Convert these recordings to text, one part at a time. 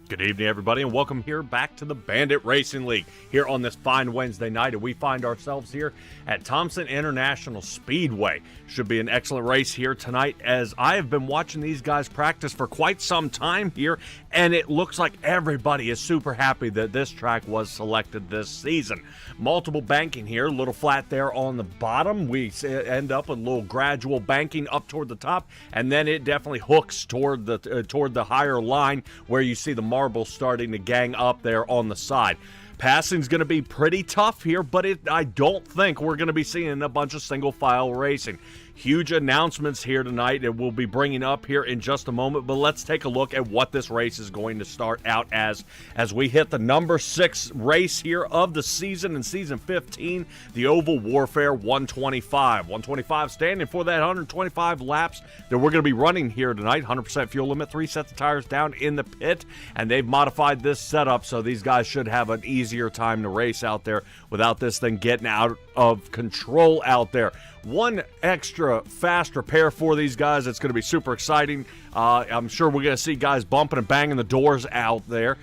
Good evening, everybody, and welcome here back to the Bandit Racing League here on this fine Wednesday night. And we find ourselves here at Thompson International Speedway. Should be an excellent race here tonight, as I have been watching these guys practice for quite some time here, and it looks like everybody is super happy that this track was selected this season. Multiple banking here, a little flat there on the bottom. We end up with a little gradual banking up toward the top, and then it definitely hooks toward the higher line where you see the marble starting to gang up there on the side. Passing's going to be pretty tough here, but I don't think we're going to be seeing a bunch of single file racing. Huge announcements here tonight that we'll be bringing up here in just a moment, but let's take a look at what this race is going to start out as we hit the number 6 race here of the season in season 15, the Oval Warfare 125. 125 standing for that 125 laps that we're going to be running here tonight. 100% fuel limit, 3 sets of tires down in the pit, and they've modified this setup so these guys should have an easier time to race out there without this thing getting out of control out there. One extra fast repair for these guys. It's going to be super exciting. I'm sure we're going to see guys bumping and banging the doors out there.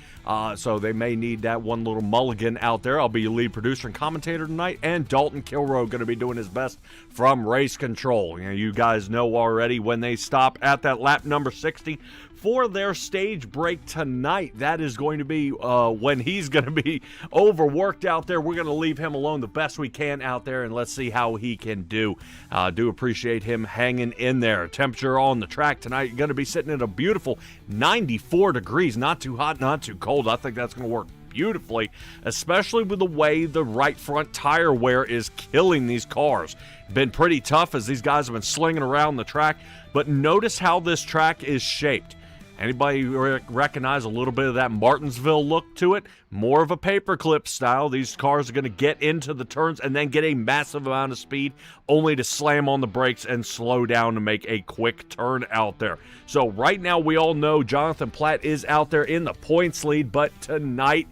So they may need that one little mulligan out there. I'll be your lead producer and commentator tonight, and Dalton Kilroe going to be doing his best from race control. You guys know already when they stop at that lap number 60 for their stage break tonight. That is going to be when he's going to be overworked out there. We're going to leave him alone the best we can out there, and let's see how he can do. Do appreciate him hanging in there. Temperature on the track tonight going to be sitting at a beautiful 94 degrees. Not too hot, not too cold. I think that's going to work beautifully, especially with the way the right front tire wear is killing these cars. Been pretty tough as these guys have been slinging around the track, but notice how this track is shaped. Anybody recognize a little bit of that Martinsville look to it? More of a paperclip style. These cars are going to get into the turns and then get a massive amount of speed, only to slam on the brakes and slow down to make a quick turn out there. So right now we all know Jonathan Platt is out there in the points lead, but tonight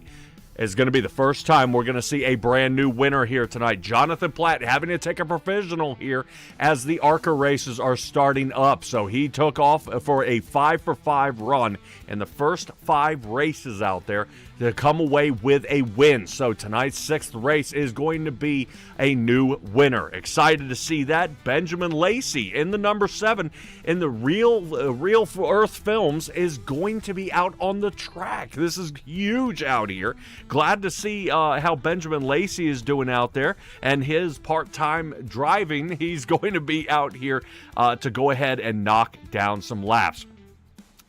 is going to be the first time we're going to see a brand new winner here tonight. Jonathan Platt having to take a provisional here as the ARCA races are starting up. So he took off for a 5-for-5 run in the first 5 races out there to come away with a win. So tonight's 6th race is going to be a new winner. Excited to see that. Benjamin Lacey in the number 7 in the Real Earth Films is going to be out on the track. This is huge out here. Glad to see how Benjamin Lacey is doing out there, and his part-time driving. He's going to be out here to go ahead and knock down some laps.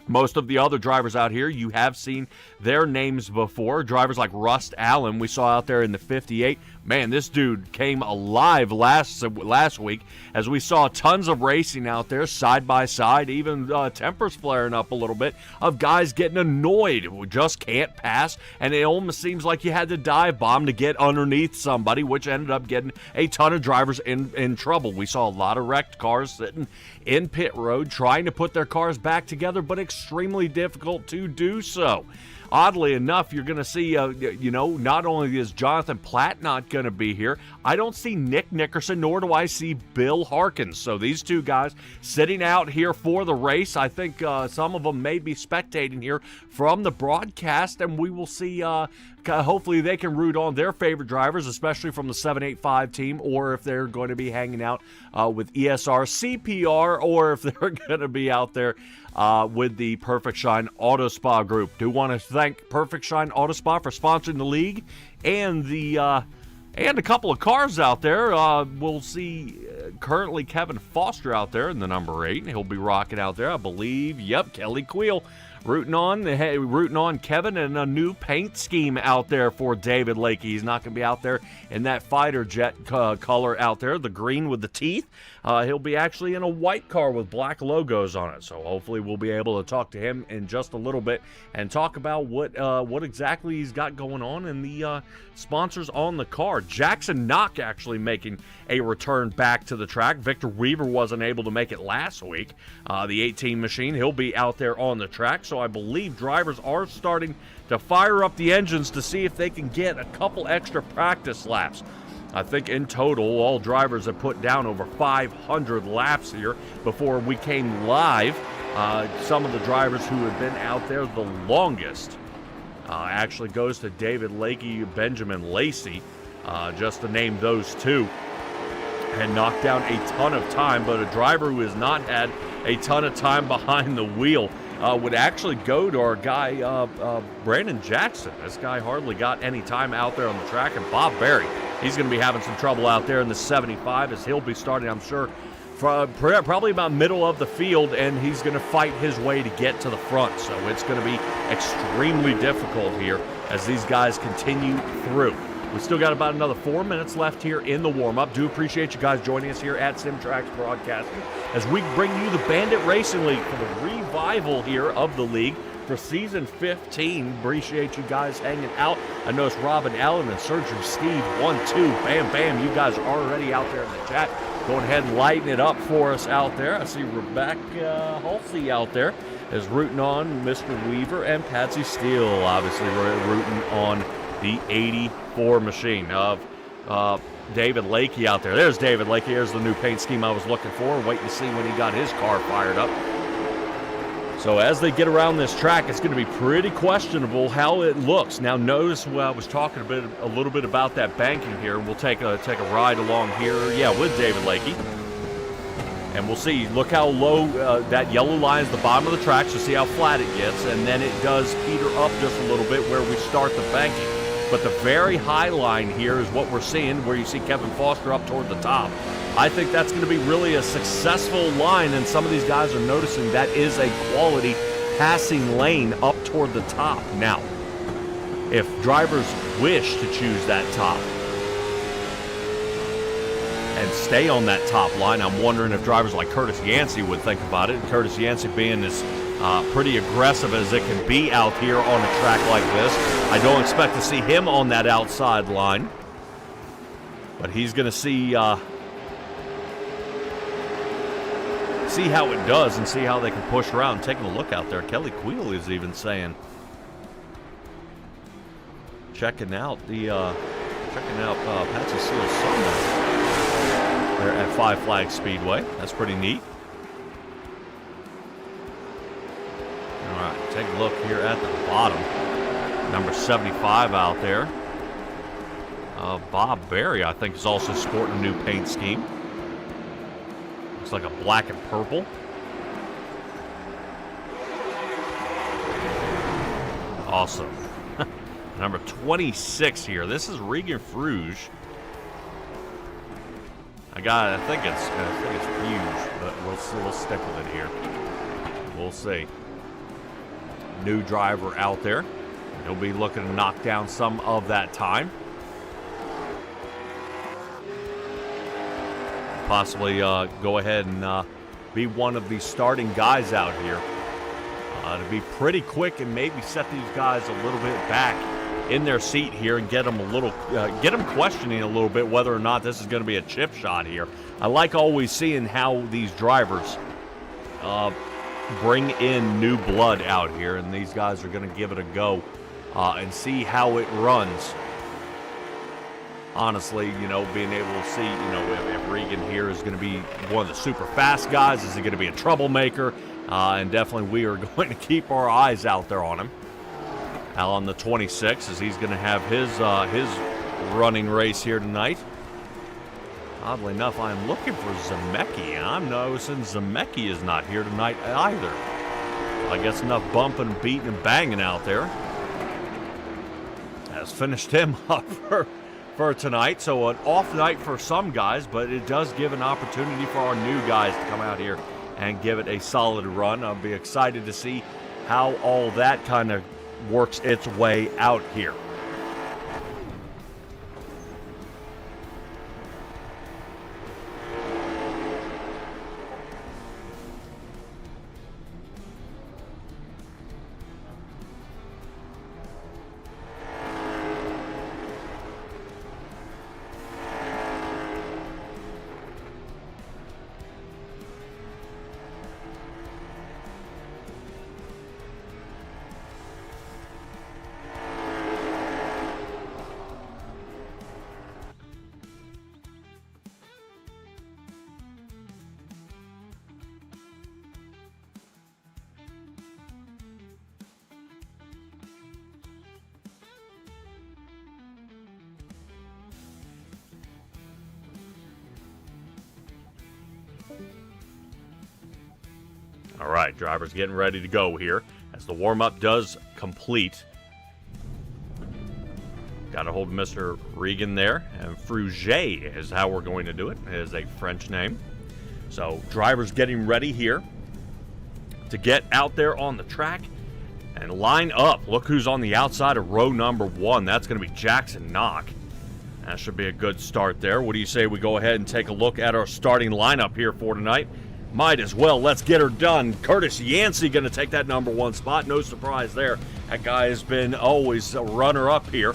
Most of the other drivers out here, you have seen their names before. Drivers like Rust Allen, we saw out there in the 58. Man, this dude came alive last week as we saw tons of racing out there, side by side, even tempers flaring up a little bit of guys getting annoyed who just can't pass, and it almost seems like you had to dive bomb to get underneath somebody, which ended up getting a ton of drivers in trouble. We saw a lot of wrecked cars sitting in pit road trying to put their cars back together, but extremely difficult to do so. Oddly enough, you're going to see, not only is Jonathan Platt not going to be here, I don't see Nick Nickerson, nor do I see Bill Harkins. So these two guys sitting out here for the race. I think some of them may be spectating here from the broadcast, and we will see, hopefully they can root on their favorite drivers, especially from the 785 team, or if they're going to be hanging out with ESR CPR, or if they're going to be out there with the Perfect Shine Auto Spa group. Do want to thank Perfect Shine Auto Spa for sponsoring the league and and a couple of cars out there. We'll see currently Kevin Foster out there in the number 8. He'll be rocking out there, I believe. Yep, Kelly Queel rooting on Kevin, and a new paint scheme out there for David Lakey. He's not going to be out there in that fighter jet color out there, the green with the teeth. He'll be actually in a white car with black logos on it. So hopefully we'll be able to talk to him in just a little bit and talk about what exactly he's got going on and the sponsors on the car. Jackson Knock actually making a return back to the track. Victor Weaver wasn't able to make it last week. The 18 machine, he'll be out there on the track. So I believe drivers are starting to fire up the engines to see if they can get a couple extra practice laps. I think in total, all drivers have put down over 500 laps here before we came live. Some of the drivers who have been out there the longest actually goes to David Lakey, Benjamin Lacey, just to name those two. And knocked down a ton of time, but a driver who has not had a ton of time behind the wheel would actually go to our guy, Brandon Jackson. This guy hardly got any time out there on the track, and Bob Berry, he's going to be having some trouble out there in the 75 as he'll be starting, I'm sure, probably about middle of the field, and he's going to fight his way to get to the front. So it's going to be extremely difficult here as these guys continue through. We still got about another 4 minutes left here in the warm-up. Do appreciate you guys joining us here at Simtrax Broadcasting as we bring you the Bandit Racing League for the revival here of the league for Season 15. Appreciate you guys hanging out. I noticed Robin Allen and Surgeon Steve, 1, 2, bam, bam. You guys are already out there in the chat. Go ahead and lighten it up for us out there. I see Rebecca Halsey out there is rooting on Mr. Weaver and Patsy Steele, obviously rooting on the 84 machine of David Lakey out there. There's David Lakey. There's the new paint scheme I was looking for. Waiting to see when he got his car fired up. So as they get around this track, it's going to be pretty questionable how it looks. Now notice I was talking a little bit about that banking here. We'll take a ride along here, with David Lakey. And we'll see. Look how low that yellow line is the bottom of the track, so see how flat it gets. And then it does peter up just a little bit where we start the banking. But the very high line here is what we're seeing, where you see Kevin Foster up toward the top. I think that's going to be really a successful line, and some of these guys are noticing that is a quality passing lane up toward the top. Now, if drivers wish to choose that top and stay on that top line, I'm wondering if drivers like Curtis Yancey would think about it. Curtis Yancey being as pretty aggressive as it can be out here on a track like this. I don't expect to see him on that outside line, but he's going to see how it does and see how they can push around. Taking a look out there, Kelly Queel is even saying, checking out Patsy Steele's son there at Five Flags Speedway. That's pretty neat. All right, take a look here at the bottom. Number 75 out there. Bob Berry, I think, is also sporting a new paint scheme. Looks like a black and purple. Awesome. Number 26 here. This is Regan Fruge. I think it's Fuge, but we'll stick with it here. We'll see. New driver out there. He'll be looking to knock down some of that time. Possibly go ahead and be one of the starting guys out here. To be pretty quick and maybe set these guys a little bit back in their seat here and get them questioning a little bit whether or not this is going to be a chip shot here. I like always seeing how these drivers bring in new blood out here, and these guys are going to give it a go and see how it runs. Honestly, being able to see, if Regan here is going to be one of the super fast guys, is he going to be a troublemaker? And definitely we are going to keep our eyes out there on him. Al on the 26 as he's going to have his running race here tonight. Oddly enough, I'm looking for Zemecki, and I'm noticing Zemecki is not here tonight either. I guess enough bumping, beating, and banging out there has finished him up for tonight. So an off night for some guys, but it does give an opportunity for our new guys to come out here and give it a solid run. I'll be excited to see how all that kind of works its way out here. All right, drivers getting ready to go here as the warm-up does complete. Got a hold of Mr. Regan there, and Fruget is how we're going to do it. It is a French name. So drivers getting ready here to get out there on the track and line up. Look who's on the outside of row number 1. That's going to be Jackson Knock. That should be a good start there. What do you say we go ahead and take a look at our starting lineup here for tonight? Might as well. Let's get her done. Curtis Yancey going to take that number 1 spot. No surprise there. That guy has been always a runner-up here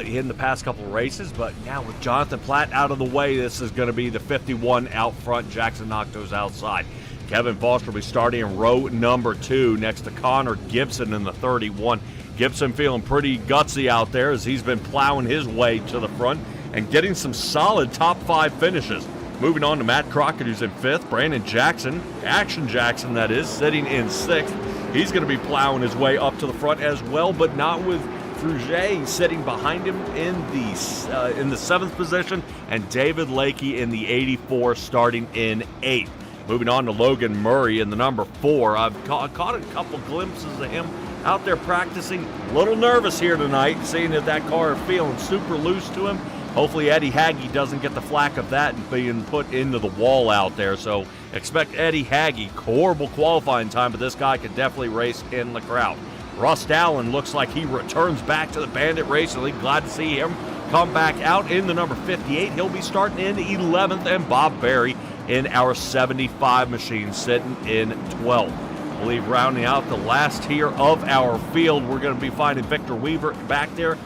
in the past couple of races. But now with Jonathan Platt out of the way, this is going to be the 51 out front. Jackson Knock goes outside. Kevin Foster will be starting in row number 2 next to Connor Gibson in the 31. Gibson feeling pretty gutsy out there as he's been plowing his way to the front and getting some solid top 5 finishes. Moving on to Matt Crockett, who's in 5th. Brandon Jackson, Action Jackson that is, sitting in 6th. He's going to be plowing his way up to the front as well, but not with Fruget sitting behind him in the 7th position, and David Lakey in the 84 starting in 8th. Moving on to Logan Murray in the number 4. I've caught a couple glimpses of him out there practicing. A little nervous here tonight, seeing that car feeling super loose to him. Hopefully Eddie Hagge doesn't get the flack of that and being put into the wall out there. So expect Eddie Hagge, horrible qualifying time, but this guy could definitely race in the crowd. Rust Allen looks like he returns back to the Bandit Racing League. Glad to see him come back out in the number 58. He'll be starting in 11th, and Bob Berry in our 75 machine sitting in 12th. I believe rounding out the last here of our field, we're going to be finding Victor Weaver back there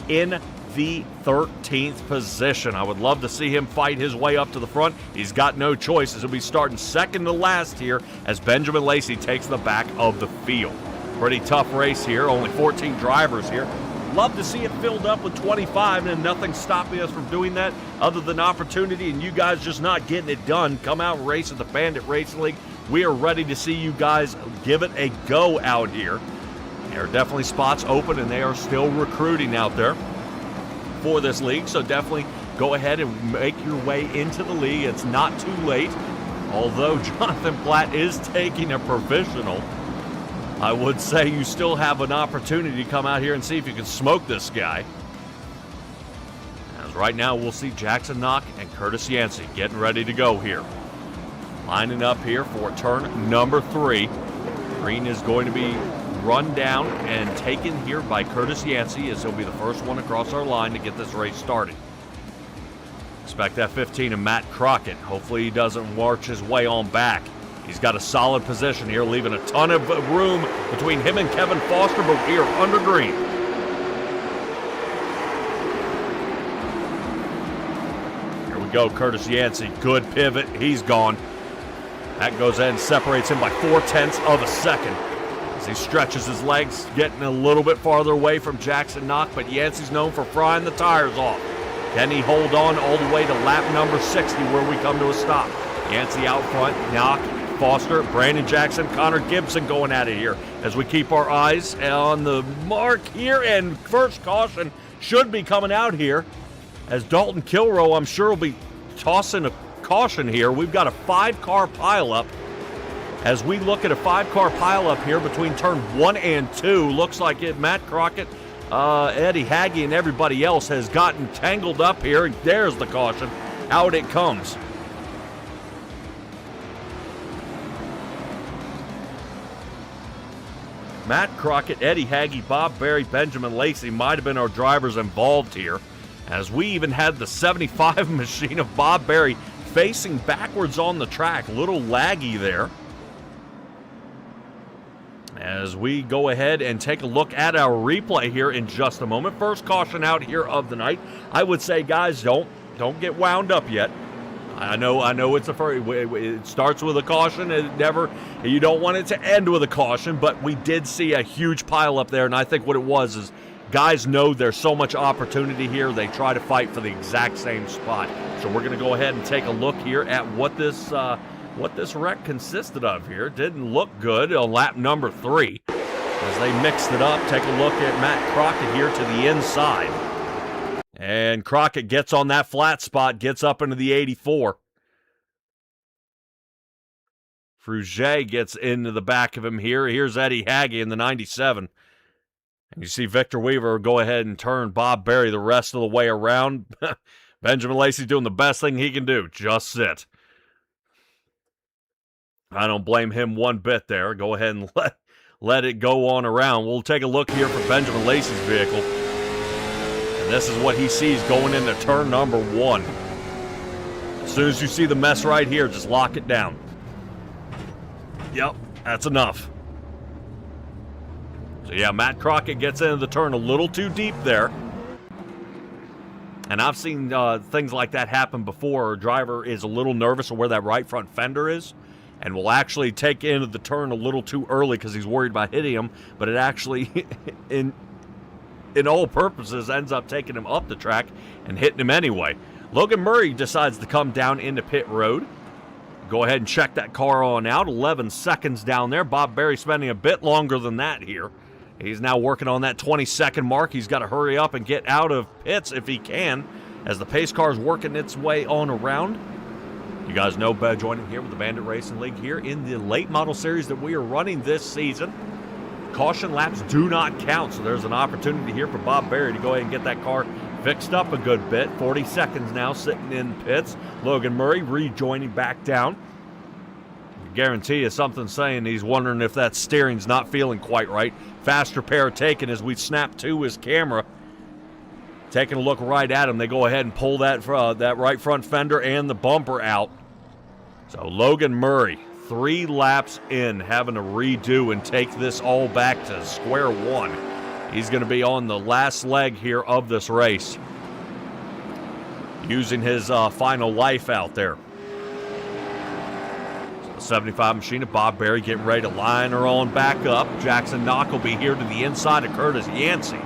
in the 13th position. I would love to see him fight his way up to the front. He's got no choice, as he'll be starting second to last here as Benjamin Lacey takes the back of the field. Pretty tough race here, only 14 drivers here. Love to see it filled up with 25, and nothing stopping us from doing that other than opportunity and you guys just not getting it done. Come out and race at the Bandit Racing League. We are ready to see you guys give it a go out here. There are definitely spots open, and they are still recruiting out there for this league, so definitely go ahead and make your way into the league. It's not too late. Although Jonathan Platt is taking a provisional, I would say you still have an opportunity to come out here and see if you can smoke this guy. As right now we'll see Jackson Knock and Curtis Yancey getting ready to go here. Lining up here for turn number 3. Green is going to be run down and taken here by Curtis Yancey, as he'll be the first one across our line to get this race started. Expect that 15 of Matt Crockett. Hopefully he doesn't march his way on back. He's got a solid position here, leaving a ton of room between him and Kevin Foster, but we are under green. Here we go, Curtis Yancey. Good pivot. He's gone. That goes in and separates him by 0.4 of a second. As he stretches his legs, getting a little bit farther away from Jackson Knock, but Yancey's known for frying the tires off. Can he hold on all the way to lap number 60 where we come to a stop? Yancey out front, Knock, Foster, Brandon Jackson, Connor Gibson going at it here as we keep our eyes on the mark here, and first caution should be coming out here as Dalton Kilrow, I'm sure, will be tossing a caution here. We've got a 5-car pileup. As we look at a 5-car pileup here between turn 1 and 2, looks like Matt Crockett, Eddie Hagge, and everybody else has gotten tangled up here, and there's the caution. Out it comes. Matt Crockett, Eddie Hagge, Bob Berry, Benjamin Lacey might have been our drivers involved here, as we even had the 75 machine of Bob Berry facing backwards on the track. A little laggy there. As we go ahead and take a look at our replay here in just a moment. First caution out here of the night. I would say, guys, don't get wound up yet. I know it's it starts with a caution. You don't want it to end with a caution, but we did see a huge pile up there, and I think what it was is guys know there's so much opportunity here, they try to fight for the exact same spot. So we're going to go ahead and take a look here at what this wreck consisted of here. Didn't look good on lap number 3. As they mixed it up, take a look at Matt Crockett here to the inside. And Crockett gets on that flat spot, gets up into the 84. Fruget gets into the back of him here. Here's Eddie Haggy in the 97. And you see Victor Weaver go ahead and turn Bob Berry the rest of the way around. Benjamin Lacey doing the best thing he can do. Just sit. I don't blame him one bit there. Go ahead and let it go on around. We'll take a look here for Benjamin Lacey's vehicle. And this is what he sees going into turn number 1. As soon as you see the mess right here, just lock it down. Yep, that's enough. So yeah, Matt Crockett gets into the turn a little too deep there. And I've seen things like that happen before. A driver is a little nervous of where that right front fender is and will actually take into the turn a little too early because he's worried about hitting him, but it actually, in all purposes, ends up taking him up the track and hitting him anyway. Logan Murray decides to come down into pit road. Go ahead and check that car on out. 11 seconds down there. Bob Berry spending a bit longer than that here. He's now working on that 20-second mark. He's got to hurry up and get out of pits if he can, as the pace car is working its way on around. You guys know, joining here with the Bandit Racing League here in the late model series that we are running this season. Caution laps do not count, so there's an opportunity here for Bob Berry to go ahead and get that car fixed up a good bit. 40 seconds now sitting in pits. Logan Murray rejoining back down. Guarantee you something saying he's wondering if that steering's not feeling quite right. Fast repair taken as we snap to his camera. Taking a look right at him, they go ahead and pull that right front fender and the bumper out. So Logan Murray, 3 laps in, having to redo and take this all back to square one. He's going to be on the last leg here of this race, using his final life out there. 75 machine of Bob Berry getting ready to line her on back up. Jackson Knock will be here to the inside of Curtis Yancey.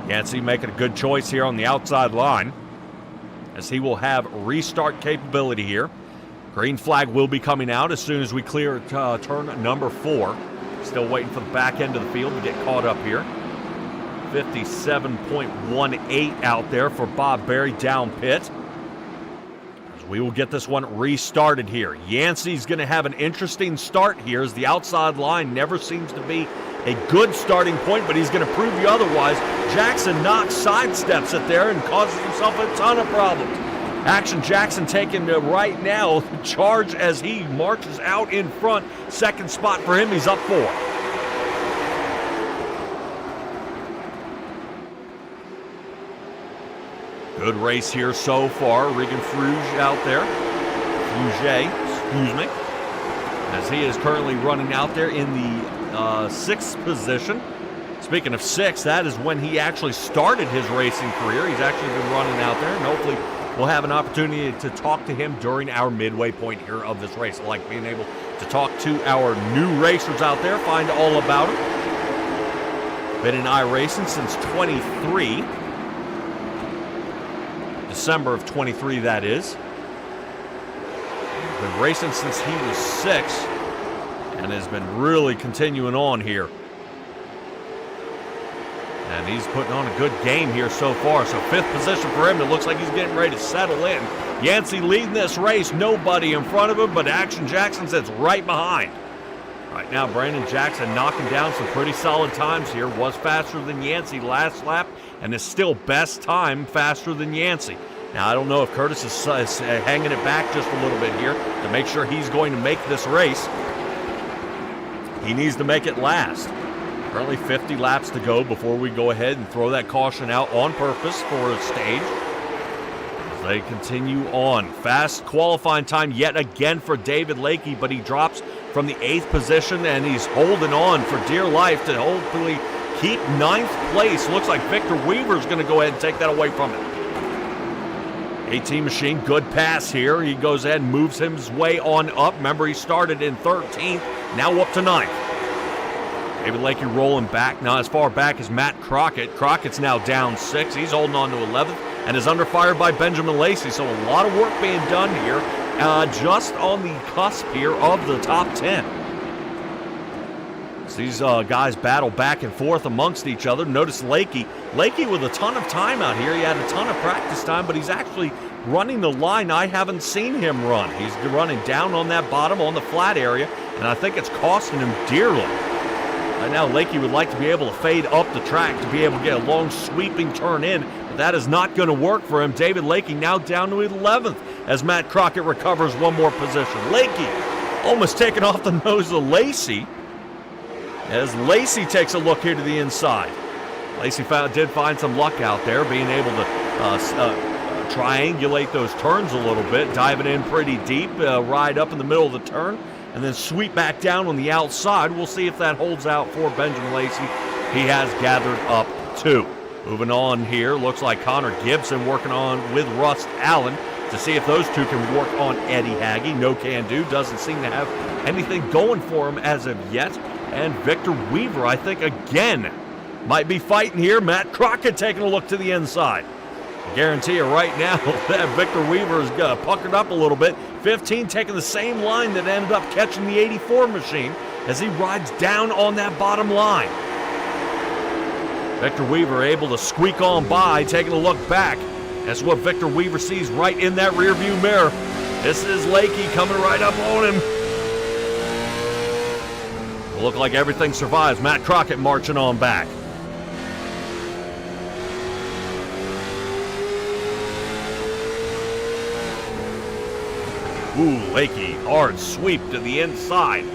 Yancey making a good choice here on the outside line, as he will have restart capability here. Green flag will be coming out as soon as we clear turn number 4. Still waiting for the back end of the field to get caught up here. 57.18 out there for Bob Berry down pit. We will get this one restarted here. Yancey's going to have an interesting start here, as the outside line never seems to be a good starting point, but he's going to prove you otherwise. Jackson Knox sidesteps it there and causes himself a ton of problems. Action Jackson taking right now the charge as he marches out in front. Second spot for him, he's up 4. Good race here so far. Regan Fruge out there. Fruget, excuse me. As he is currently running out there in the 6th position. Speaking of 6, that is when he actually started his racing career. He's actually been running out there, and hopefully we'll have an opportunity to talk to him during our midway point here of this race. I like being able to talk to our new racers out there, find all about them. Been in iRacing since 23. December of 23, that is. Been racing since he was 6 and has been really continuing on here. And he's putting on a good game here so far. So 5th position for him. It looks like he's getting ready to settle in. Yancey leading this race. Nobody in front of him, but Action Jackson sits right behind. Right now, Brandon Jackson knocking down some pretty solid times here. Was faster than Yancey last lap, and is still best time faster than Yancey. Now, I don't know if Curtis is hanging it back just a little bit here to make sure he's going to make this race. He needs to make it last. Currently 50 laps to go before we go ahead and throw that caution out on purpose for a stage. As they continue on. Fast qualifying time yet again for David Lakey, but he drops from the 8th position, and he's holding on for dear life to hopefully keep 9th place. Looks like Victor Weaver's going to go ahead and take that away from him. 18 machine, good pass here. He goes ahead and moves his way on up. Remember, he started in 13th, now up to 9th. David Lakey rolling back, not as far back as Matt Crockett. Crockett's now down 6. He's holding on to 11th and is under fire by Benjamin Lacey. So a lot of work being done here, just on the cusp here of the top 10. So these guys battle back and forth amongst each other. Notice Lakey with a ton of time out here. He had a ton of practice time, but he's actually running the line I haven't seen him run. He's running down on that bottom on the flat area, and I think it's costing him dearly. Right now, Lakey would like to be able to fade up the track to be able to get a long sweeping turn in, but that is not going to work for him. David Lakey now down to 11th as Matt Crockett recovers one more position. Lakey almost taking off the nose of Lacey as Lacey takes a look here to the inside. Lacey did find some luck out there, being able to triangulate those turns a little bit, diving in pretty deep, ride up in the middle of the turn, and then sweep back down on the outside. We'll see if that holds out for Benjamin Lacey. He has gathered up 2. Moving on here, looks like Connor Gibson working on with Russ Allen to see if those two can work on Eddie Hagge. No can do, doesn't seem to have anything going for him as of yet. And Victor Weaver, I think, again, might be fighting here. Matt Crockett taking a look to the inside. I guarantee you right now that Victor Weaver is puckered up a little bit. 15 taking the same line that ended up catching the 84 machine as he rides down on that bottom line. Victor Weaver able to squeak on by, taking a look back. That's what Victor Weaver sees right in that rearview mirror. This is Lakey coming right up on him. Look like everything survives. Matt Crockett marching on back. Ooh, Lakey, hard sweep to the inside.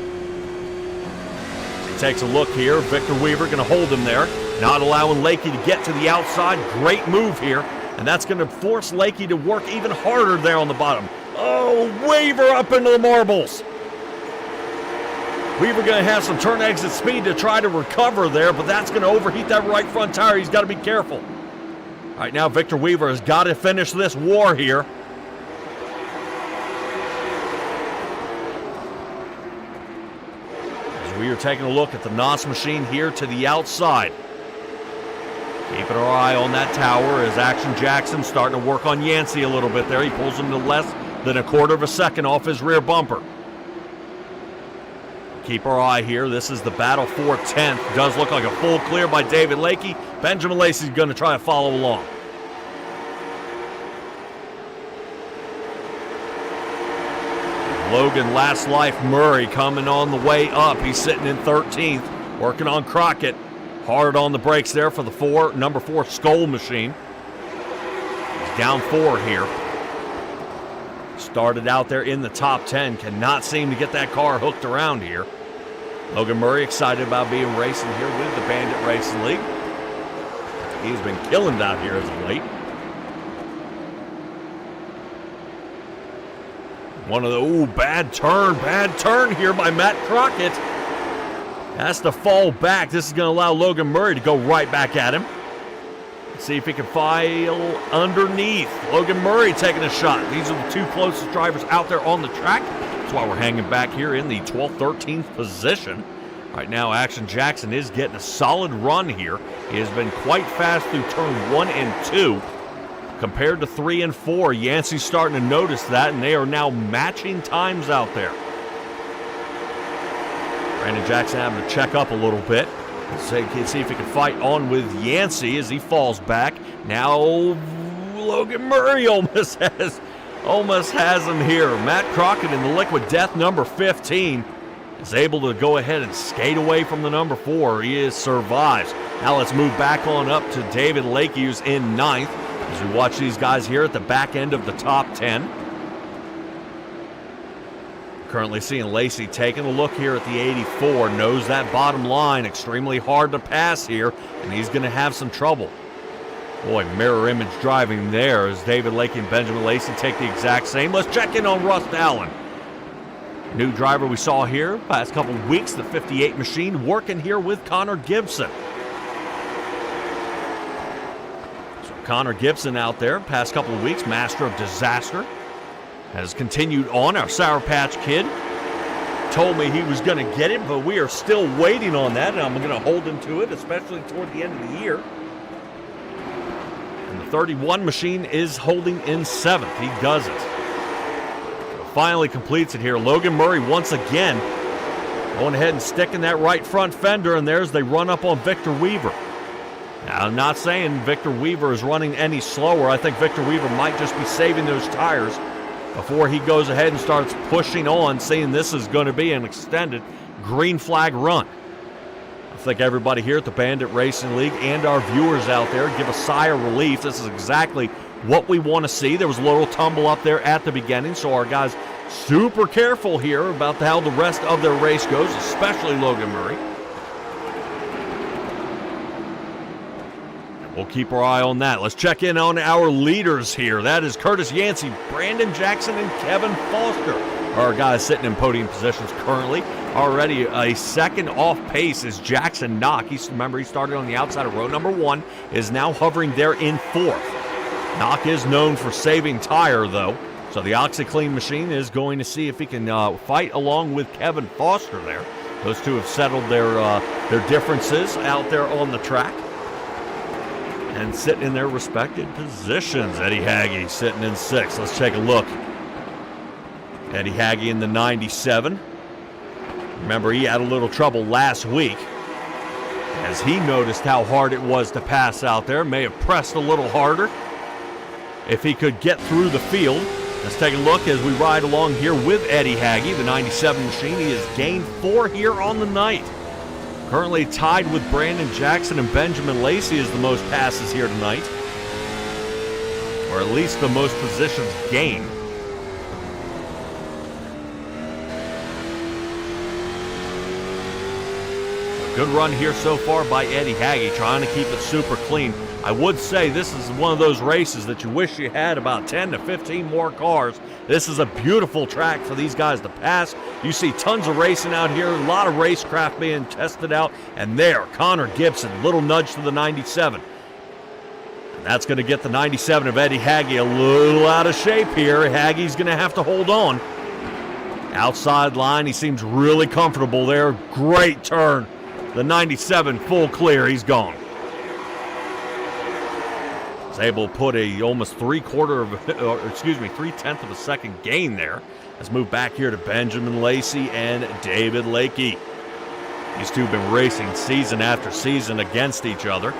He takes a look here. Victor Weaver going to hold him there, not allowing Lakey to get to the outside. Great move here, and that's going to force Lakey to work even harder there on the bottom. Oh, Weaver up into the marbles. Weaver going to have some turn exit speed to try to recover there, but that's going to overheat that right front tire. He's got to be careful. All right, now Victor Weaver has got to finish this war here. As we are taking a look at the NOS machine here to the outside. Keeping our eye on that tower as Action Jackson starting to work on Yancey a little bit there. He pulls him to less than a quarter of a second off his rear bumper. Keep our eye here. This is the battle for 10th. Does look like a full clear by David Lakey. Benjamin Lacey's going to try to follow along. Logan Last Life Murray coming on the way up. He's sitting in 13th, working on Crockett. Hard on the brakes there for the number 4 Skull machine. He's down 4 here. Started out there in the top 10. Cannot seem to get that car hooked around here. Logan Murray excited about being racing here with the Bandit Racing League. He's been killing it out here as of late. One of the, bad turn here by Matt Crockett. Has to fall back. This is going to allow Logan Murray to go right back at him. Let's see if he can file underneath. Logan Murray taking a shot. These are the 2 closest drivers out there on the track. That's why we're hanging back here in the 12th, 13th position. Right now, Action Jackson is getting a solid run here. He has been quite fast through turn 1 and 2 compared to 3 and 4. Yancey's starting to notice that, and they are now matching times out there. Brandon Jackson having to check up a little bit. See if he can fight on with Yancey as he falls back. Now Logan Murray almost has him here. Matt Crockett in the Liquid Death number 15 is able to go ahead and skate away from the number 4. He survives. Now let's move back on up to David Lakey, who's in 9th, as we watch these guys here at the back end of the top 10. Currently seeing Lacey taking a look here at the 84. Knows that bottom line, extremely hard to pass here, and he's going to have some trouble. Boy, mirror image driving there as David Lakey and Benjamin Lacey take the exact same. Let's check in on Russ Allen. New driver we saw here past couple weeks, the 58 machine, working here with Connor Gibson. So Connor Gibson out there past couple of weeks, master of disaster. Has continued on. Our Sour Patch Kid told me he was going to get it, but we are still waiting on that, and I'm going to hold him to it, especially toward the end of the year. And the 31 machine is holding in 7th. He does it. Finally completes it here. Logan Murray once again Going ahead and sticking that right front fender, and there's they run up on Victor Weaver. Now, I'm not saying Victor Weaver is running any slower. I think Victor Weaver might just be saving those tires before he goes ahead and starts pushing on, saying this is going to be an extended green flag run. I think everybody here at the Bandit Racing League and our viewers out there give a sigh of relief. This is exactly what we want to see. There was a little tumble up there at the beginning, so our guys super careful here about how the rest of their race goes, especially Logan Murray. And we'll keep our eye on that. Let's check in on our leaders here. That is Curtis Yancey, Brandon Jackson, and Kevin Foster. Our guys sitting in podium positions currently. Already a second off pace is Jackson Knock. Remember, he started on the outside of row number 1, is now hovering there in 4th. Knock is known for saving tire, though, so the OxyClean machine is going to see if he can fight along with Kevin Foster there. Those two have settled their differences out there on the track and sitting in their respective positions. Eddie Hagge sitting in 6th. Let's take a look. Eddie Hagge in the 97. Remember, he had a little trouble last week as he noticed how hard it was to pass out there. May have pressed a little harder if he could get through the field. Let's take a look as we ride along here with Eddie Hagge, the 97 machine. He has gained 4 here on the night. Currently tied with Brandon Jackson and Benjamin Lacey as the most passes here tonight, or at least the most positions gained. Good run here so far by Eddie Hagge, trying to keep it super clean. I would say this is one of those races that you wish you had about 10 to 15 more cars. This is a beautiful track for these guys to pass. You see tons of racing out here, a lot of racecraft being tested out, and there, Connor Gibson, little nudge to the 97. And that's going to get the 97 of Eddie Hagge a little out of shape here. Hagge's going to have to hold on. Outside line, he seems really comfortable there. Great turn. The 97 full clear, he's gone. He's able to put a almost 3/10 of a second gain there. Let's move back here to Benjamin Lacey and David Lakey. These two have been racing season after season against each other.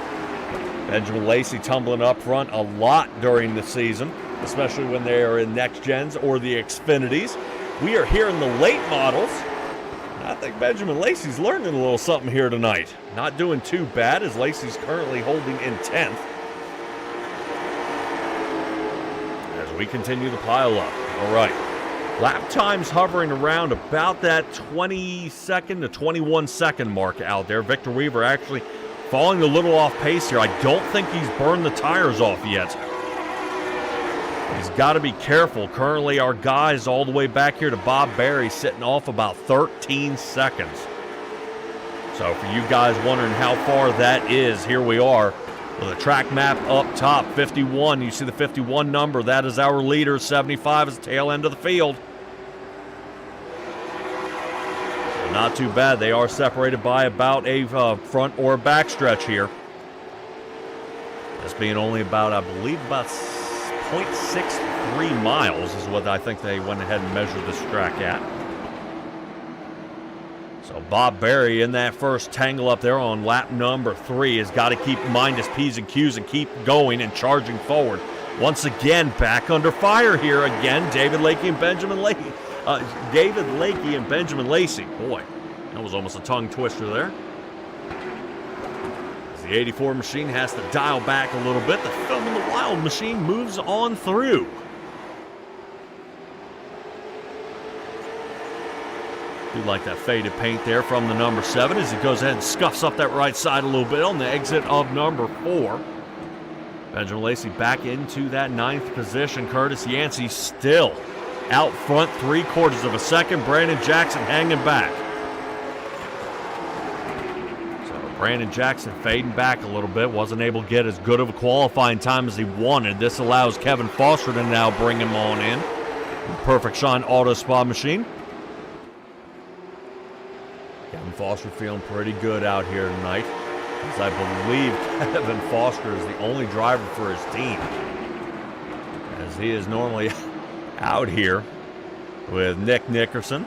Benjamin Lacey tumbling up front a lot during the season, especially when they are in next gens or the Xfinities. We are here in the late models. I think Benjamin Lacey's learning a little something here tonight. Not doing too bad as Lacey's currently holding in 10th. As we continue to pile up. All right. Lap times hovering around about that 20-second to 21-second mark out there. Victor Weaver actually falling a little off pace here. I don't think he's burned the tires off yet. He's got to be careful. Currently, our guys all the way back here to Bob Berry sitting off about 13 seconds. So for you guys wondering how far that is, here we are with a track map up top, 51. You see the 51 number. That is our leader. 75 is the tail end of the field. So not too bad. They are separated by about a front or back stretch here. This being only about, I believe, about 0.63 miles is what I think they went ahead and measured this track at. So Bob Berry in that first tangle up there on lap number 3 has got to keep in mind his P's and Q's and keep going and charging forward. Once again, back under fire here again, David Lakey and Benjamin Lacey. Boy, that was almost a tongue twister there. The 84 machine has to dial back a little bit. The Film in the Wild machine moves on through. Do like that faded paint there from the number 7 as he goes ahead and scuffs up that right side a little bit on the exit of number 4. Benjamin Lacey back into that 9th position. Curtis Yancey still out front 3/4 of a second. Brandon Jackson hanging back. Brandon Jackson fading back a little bit. Wasn't able to get as good of a qualifying time as he wanted. This allows Kevin Foster to now bring him on in. Perfect Shine Auto Spa machine. Kevin Foster feeling pretty good out here tonight, as I believe Kevin Foster is the only driver for his team, as he is normally out here with Nick Nickerson.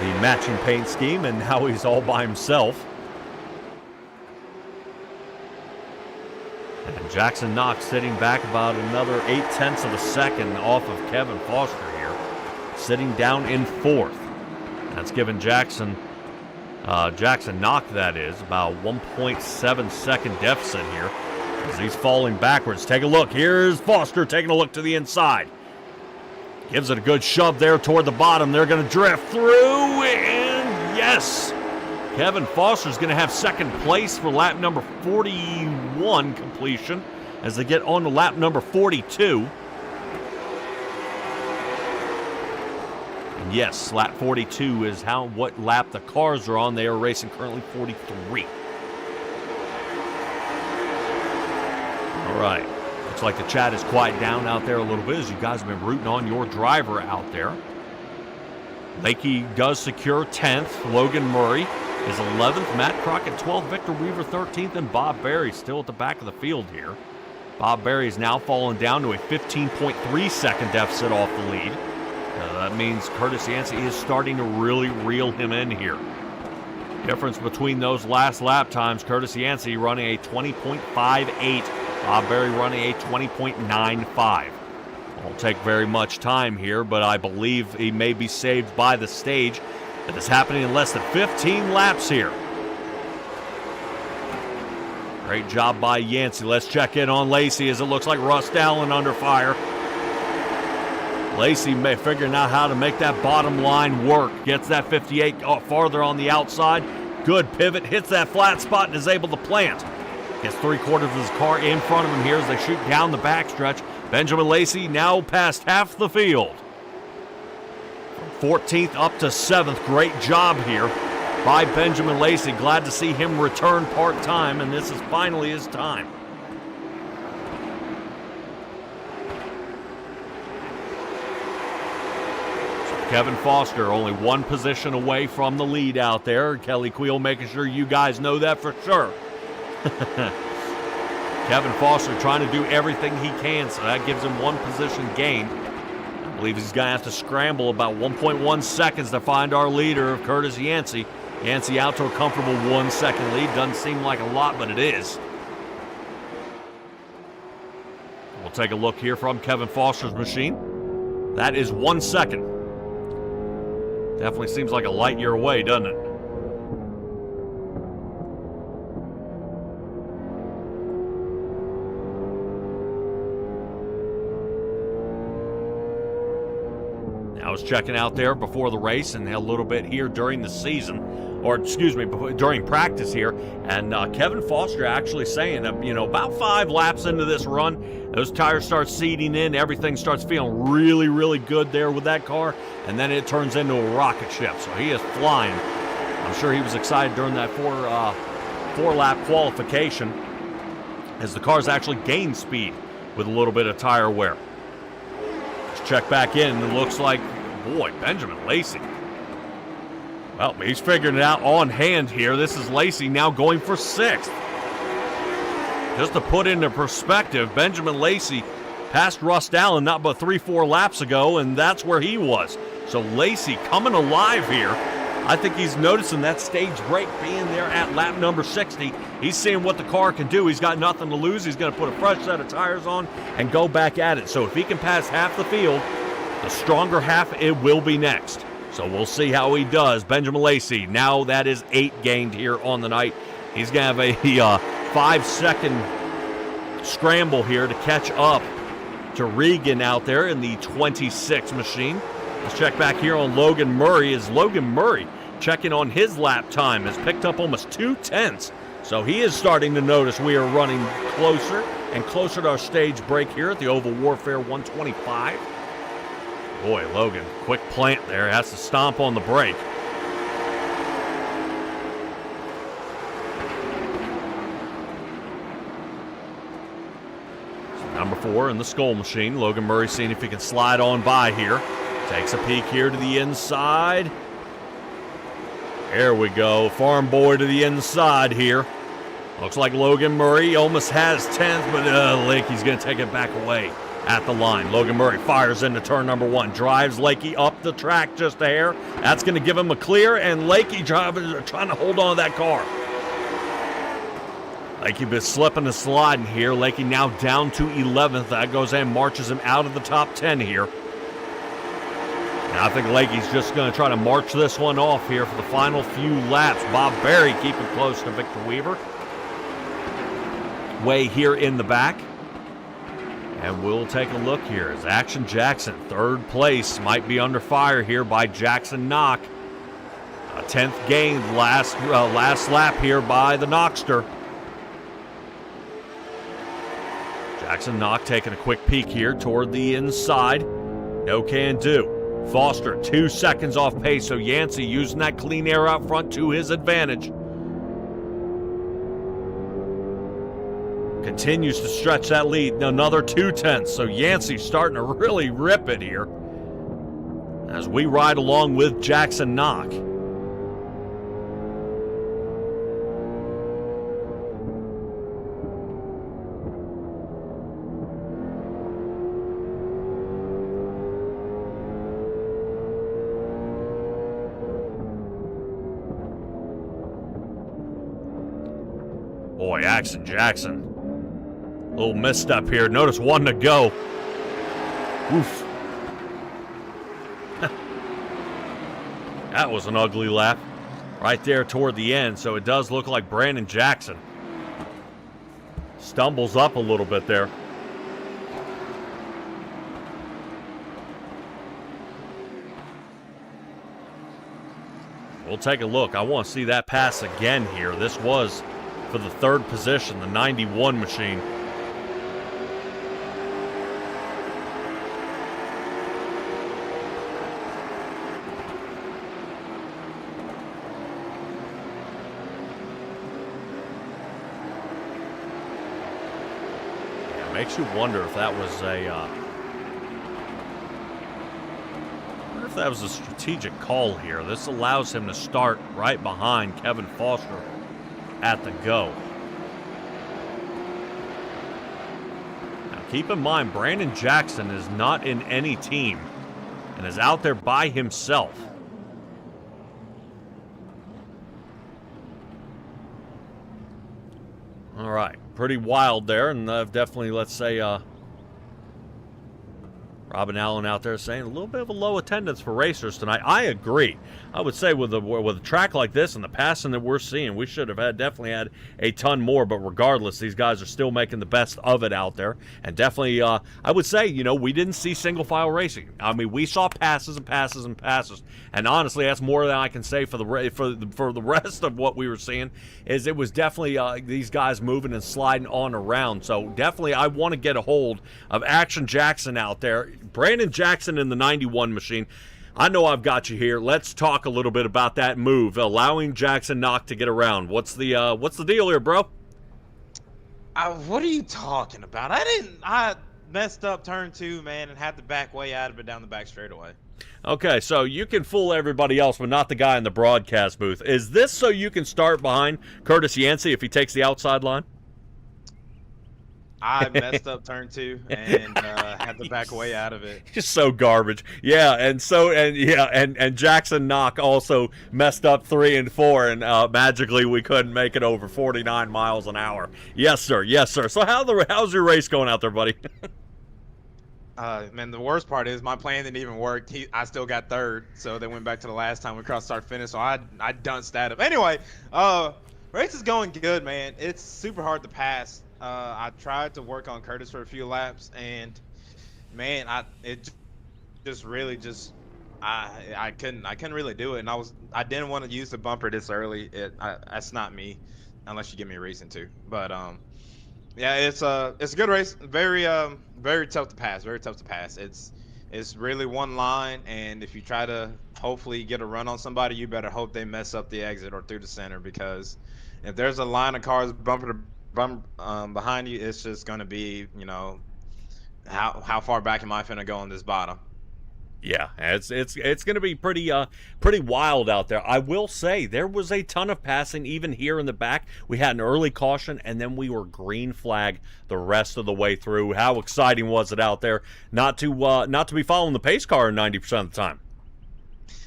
the matching paint scheme, and now he's all by himself. And Jackson Knox sitting back about another 0.8 of a second off of Kevin Foster here, sitting down in 4th. That's given Jackson Knox, that is, about 1.7 second deficit here as he's falling backwards. Take a look. Here's Foster taking a look to the inside. Gives it a good shove there toward the bottom. They're going to drift through, and yes! Kevin Foster's going to have second place for lap number 41 completion as they get on to lap number 42. And yes, lap 42 is what lap the cars are on. They are racing currently 43. All right. Looks like the chat has quieted down out there a little bit as you guys have been rooting on your driver out there. Lakey does secure 10th. Logan Murray is 11th. Matt Crockett 12th. Victor Weaver 13th. And Bob Berry still at the back of the field here. Bob Berry is now fallen down to a 15.3 second deficit off the lead. That means Curtis Yancey is starting to really reel him in here. Difference between those last lap times, Curtis Yancey running a 20.58. Bob Berry running a 20.95. Won't take very much time here, but I believe he may be saved by the stage. That is happening in less than 15 laps here. Great job by Yancey. Let's check in on Lacey as it looks like Rust Allen under fire. Lacey figuring out how to make that bottom line work. Gets that 58 farther on the outside. Good pivot, hits that flat spot and is able to plant. Gets 3/4 of his car in front of him here as they shoot down the backstretch. Benjamin Lacey now past half the field. From 14th up to 7th. Great job here by Benjamin Lacey. Glad to see him return part-time, and this is finally his time. Kevin Foster only one position away from the lead out there. Kelly Queel making sure you guys know that for sure. Kevin Foster trying to do everything he can, so that gives him one position gained. I believe he's going to have to scramble about 1.1 seconds to find our leader, Curtis Yancey. Yancey out to a comfortable 1 second lead. Doesn't seem like a lot, but it is. We'll take a look here from Kevin Foster's machine. That is 1 second. Definitely seems like a light year away, doesn't it? I was checking out there before the race and a little bit here during the season, or excuse me, during practice here, and Kevin Foster actually saying that, about 5 laps into this run, those tires start seeding in, everything starts feeling really, really good there with that car, and then it turns into a rocket ship, so he is flying. I'm sure he was excited during that four-lap qualification as the cars actually gained speed with a little bit of tire wear. Let's check back in, and it looks like, boy, Benjamin Lacey. Well, he's figuring it out on hand here. This is Lacey now going for 6th. Just to put into perspective, Benjamin Lacey passed Rust Allen not but 3-4 laps ago, and that's where he was. So Lacey coming alive here. I think he's noticing that stage break being there at lap number 60. He's seeing what the car can do. He's got nothing to lose. He's going to put a fresh set of tires on and go back at it. So if he can pass half the field, the stronger half, it will be next. So we'll see how he does. Benjamin Lacey, now that is 8 gained here on the night. He's going to have a 5-second scramble here to catch up to Regan out there in the 26 machine. Let's check back here on Logan Murray. As Logan Murray checking on his lap time has picked up almost 2/10. So he is starting to notice we are running closer and closer to our stage break here at the Oval Warfare 125. Boy, Logan, quick plant there. Has to stomp on the brake. So number 4 in the Skull machine. Logan Murray seeing if he can slide on by here. Takes a peek here to the inside. There we go. Farm boy to the inside here. Looks like Logan Murray almost has 10th, but Lakey's going to take it back away. at the line. Logan Murray fires into turn number 1, drives Lakey up the track just a hair. That's going to give him a clear, and Lakey trying to hold on to that car. Lakey been slipping and sliding here. Lakey now down to 11th. That goes in, marches him out of the top 10 here. Now I think Lakey's just going to try to march this one off here for the final few laps. Bob Berry keeping close to Victor Weaver. Way here in the back. And we'll take a look here as Action Jackson, 3rd place, might be under fire here by Jackson Knock. A 10th gain last lap here by the Knockster. Jackson Knock taking a quick peek here toward the inside. No can do. Foster 2 seconds off pace, so Yancey using that clean air out front to his advantage. Continues to stretch that lead, another 2/10, so Yancey starting to really rip it here as we ride along with Jackson Knock. Boy, Action Jackson. Little misstep here. Notice 1 to go. Oof. That was an ugly lap right there toward the end, so it does look like Brandon Jackson stumbles up a little bit there. We'll take a look. I want to see that pass again here. This was for the 3rd position, the 91 machine. Makes you wonder if that was a strategic call here. This allows him to start right behind Kevin Foster at the go. Now keep in mind, Brandon Jackson is not in any team and is out there by himself. All right, pretty wild there, and definitely, let's say, Robin Allen out there saying a little bit of a low attendance for racers tonight. I agree. I would say with a track like this and the passing that we're seeing, we should have definitely had a ton more. But regardless, these guys are still making the best of it out there. And definitely, I would say, we didn't see single file racing. I mean, we saw passes and passes and passes. And honestly, that's more than I can say for the rest of what we were seeing. Is it was definitely these guys moving and sliding on around. So definitely, I want to get a hold of Action Jackson out there. Brandon Jackson in the 91 machine. I know I've got you here. Let's talk a little bit about that move, allowing Jackson Knock to get around. What's the deal here, bro? What are you talking about? I messed up turn 2, man, and had to back way out of it down the back straightaway. Okay, so you can fool everybody else, but not the guy in the broadcast booth. Is this so you can start behind Curtis Yancey if he takes the outside line? I messed up turn 2 and had to back way out of it. Just so garbage. Yeah, and Jackson Knock also messed up 3 and 4, and magically we couldn't make it over 49 miles an hour. Yes, sir. Yes, sir. So how's your race going out there, buddy? Man, the worst part is my plan didn't even work. I still got 3rd, so they went back to the last time we crossed start finish. So I dunced at him. Anyway, race is going good, man. It's super hard to pass. I tried to work on Curtis for a few laps, and man, I couldn't really do it, and I didn't want to use the bumper this early. That's not me, unless you give me a reason to. But yeah, it's a good race. Very tough to pass. Very tough to pass. It's really one line, and if you try to hopefully get a run on somebody, you better hope they mess up the exit or through the center, because if there's a line of cars bumper to behind you, it's just going to be, how far back am I finna go on this bottom? Yeah, it's going to be pretty wild out there. I will say there was a ton of passing even here in the back. We had an early caution and then we were green flag the rest of the way through. How exciting was it out there not to be following the pace car 90% of the time?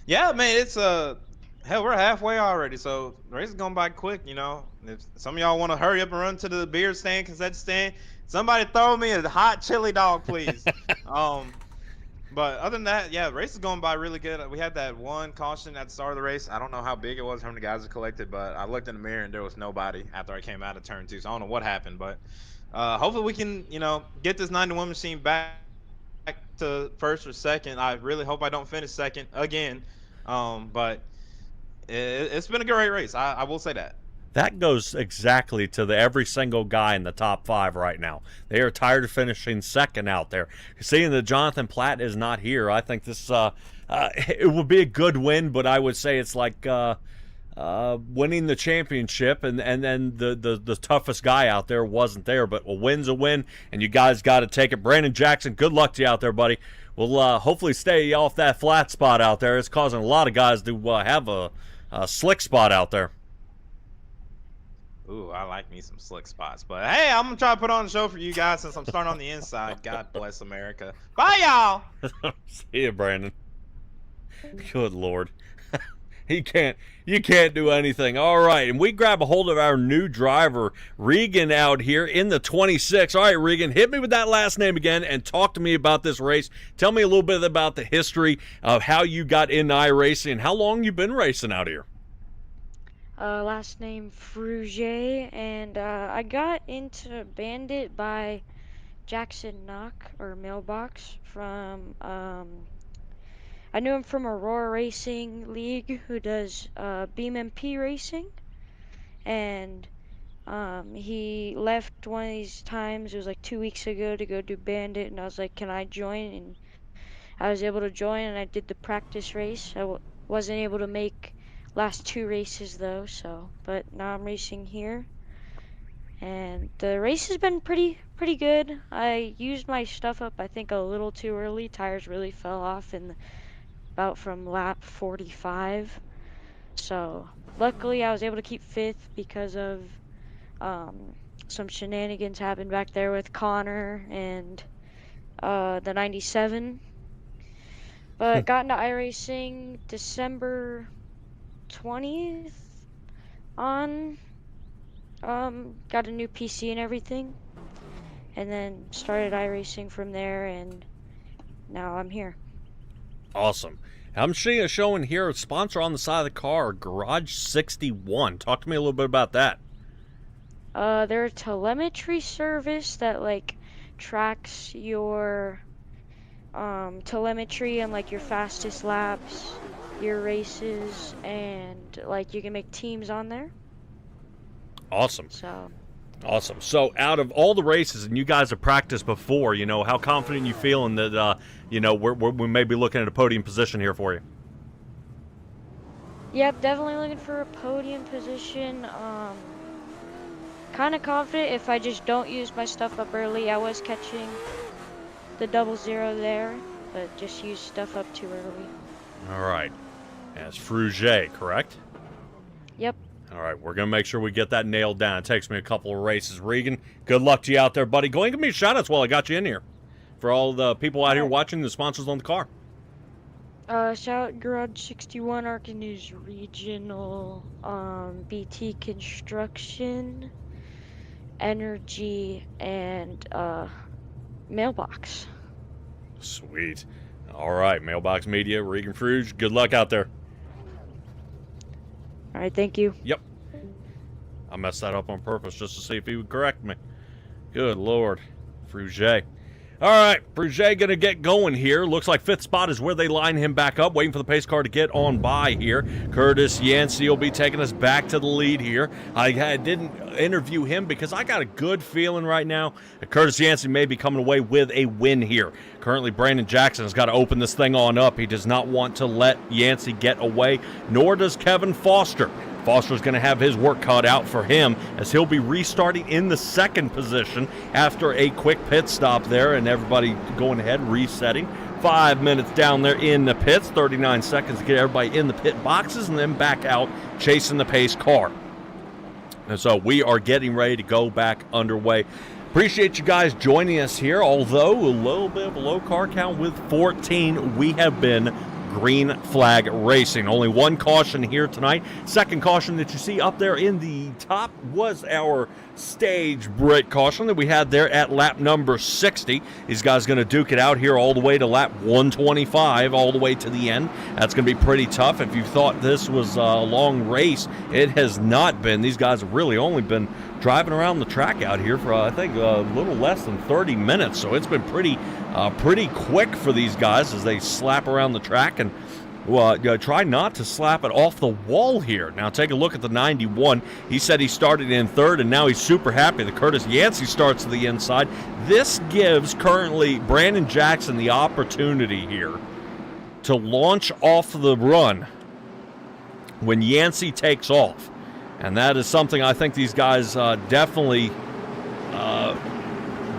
Yeah, man, it's hell, we're halfway already, so the race is going by quick. You know, if some of y'all want to hurry up and run to the beer stand, concession stand, somebody throw me a hot chili dog, please. But other than that, yeah, the race is going by really good. We had that one caution at the start of the race. I don't know how big it was, how many guys are collected, but I looked in the mirror and there was nobody after I came out of turn 2. So I don't know what happened, but hopefully we can, get this 91 machine back to first or second. I really hope I don't finish second again. But it's been a great race. I will say that. That goes exactly to every single guy in the top 5 right now. They are tired of finishing second out there. Seeing that Jonathan Platt is not here, I think this it will be a good win, but I would say it's like winning the championship, and then the toughest guy out there wasn't there. But a win's a win, and you guys got to take it. Brandon Jackson, good luck to you out there, buddy. We'll hopefully stay off that flat spot out there. It's causing a lot of guys to have a slick spot out there. Ooh, I like me some slick spots. But hey, I'm going to try to put on a show for you guys since I'm starting on the inside. God bless America. Bye, y'all. See you, Brandon. Good Lord. You can't do anything. All right, and we grab a hold of our new driver, Regan, out here in the 26. All right, Regan, hit me with that last name again and talk to me about this race. Tell me a little bit about the history of how you got into iRacing and how long you've been racing out here. Last name Fruget, and I got into Bandit by Jackson Knock, or Mailbox, from I knew him from Aurora Racing League, who does Beam MP racing, and he left one of these times. It was like 2 weeks ago to go do Bandit, and I was like, can I join? And I was able to join, and I did the practice race. I wasn't able to make last 2 races though, but now I'm racing here, and the race has been pretty good. I used my stuff up, I think, a little too early. Tires really fell off about from lap 45, so luckily I was able to keep 5th because of some shenanigans happened back there with Connor and the 97, but got into iRacing December 20th on, got a new PC and everything, and then started iRacing from there, and now I'm here. Awesome. I'm showing here a sponsor on the side of the car, Garage 61. Talk to me a little bit about that. They're a telemetry service that like tracks your telemetry and like your fastest laps, your races, and like you can make teams on there. Awesome. Awesome. So out of all the races, and you guys have practiced before, how confident you feeling that we may be looking at a podium position here for you? Yep, definitely looking for a podium position. Kind of confident if I just don't use my stuff up early. I was catching the 00 there, but just use stuff up too early. All right. That's Fruget, correct? Yep. All right, we're going to make sure we get that nailed down. It takes me a couple of races. Regan, good luck to you out there, buddy. Go ahead and give me a shout-outs while I got you in here. For all the people out here watching, the sponsors on the car. Shout out Garage 61, Arkansas News Regional, BT Construction, Energy, and Mailbox. Sweet. All right, Mailbox Media, Regan Fruge, good luck out there. All right, thank you. Yep. I messed that up on purpose just to see if he would correct me. Good Lord. Fruget. All right, Fruget going to get going here. Looks like 5th spot is where they line him back up, waiting for the pace car to get on by here. Curtis Yancey will be taking us back to the lead here. I didn't interview him because I got a good feeling right now that Curtis Yancey may be coming away with a win here. Currently, Brandon Jackson has got to open this thing on up. He does not want to let Yancey get away, nor does Kevin Foster. Foster's going to have his work cut out for him as he'll be restarting in the 2nd position after a quick pit stop there and everybody going ahead resetting 5 minutes down there in the pits, 39 seconds to get everybody in the pit boxes, and then back out chasing the pace car. And so we are getting ready to go back underway. Appreciate you guys joining us here, although a little bit of a low car count with 14. We have been green flag racing. Only one caution here tonight. Second caution that you see up there in the top was our stage Brit caution that we had there at lap number 60. These guys going to duke it out here all the way to lap 125, all the way to the end. That's going to be pretty tough. If you thought this was a long race, it has not been. These guys have really only been driving around the track out here for, I think, a little less than 30 minutes. So it's been pretty quick for these guys as they slap around the track and try not to slap it off the wall here. Now take a look at the 91. He said he started in third, and now he's super happy that Curtis Yancey starts to the inside. This gives currently Brandon Jackson the opportunity here to launch off the run when Yancey takes off. And that is something I think these guys definitely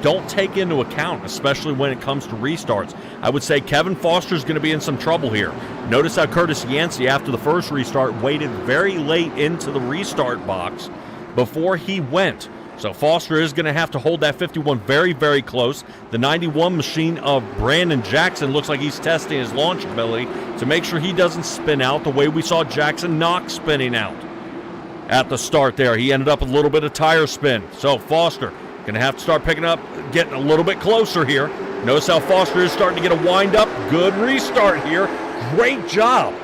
don't take into account, especially when it comes to restarts. I would say Kevin Foster's going to be in some trouble here. Notice how Curtis Yancey, after the first restart, waited very late into the restart box before he went. So Foster is going to have to hold that 51 very, very close. The 91 machine of Brandon Jackson looks like he's testing his launch ability to make sure he doesn't spin out the way we saw Jackson Knox spinning out at the start there. He ended up with a little bit of tire spin. So Foster going to have to start picking up, getting a little bit closer here. Notice how Foster is starting to get a wind up. Good restart here. Great job.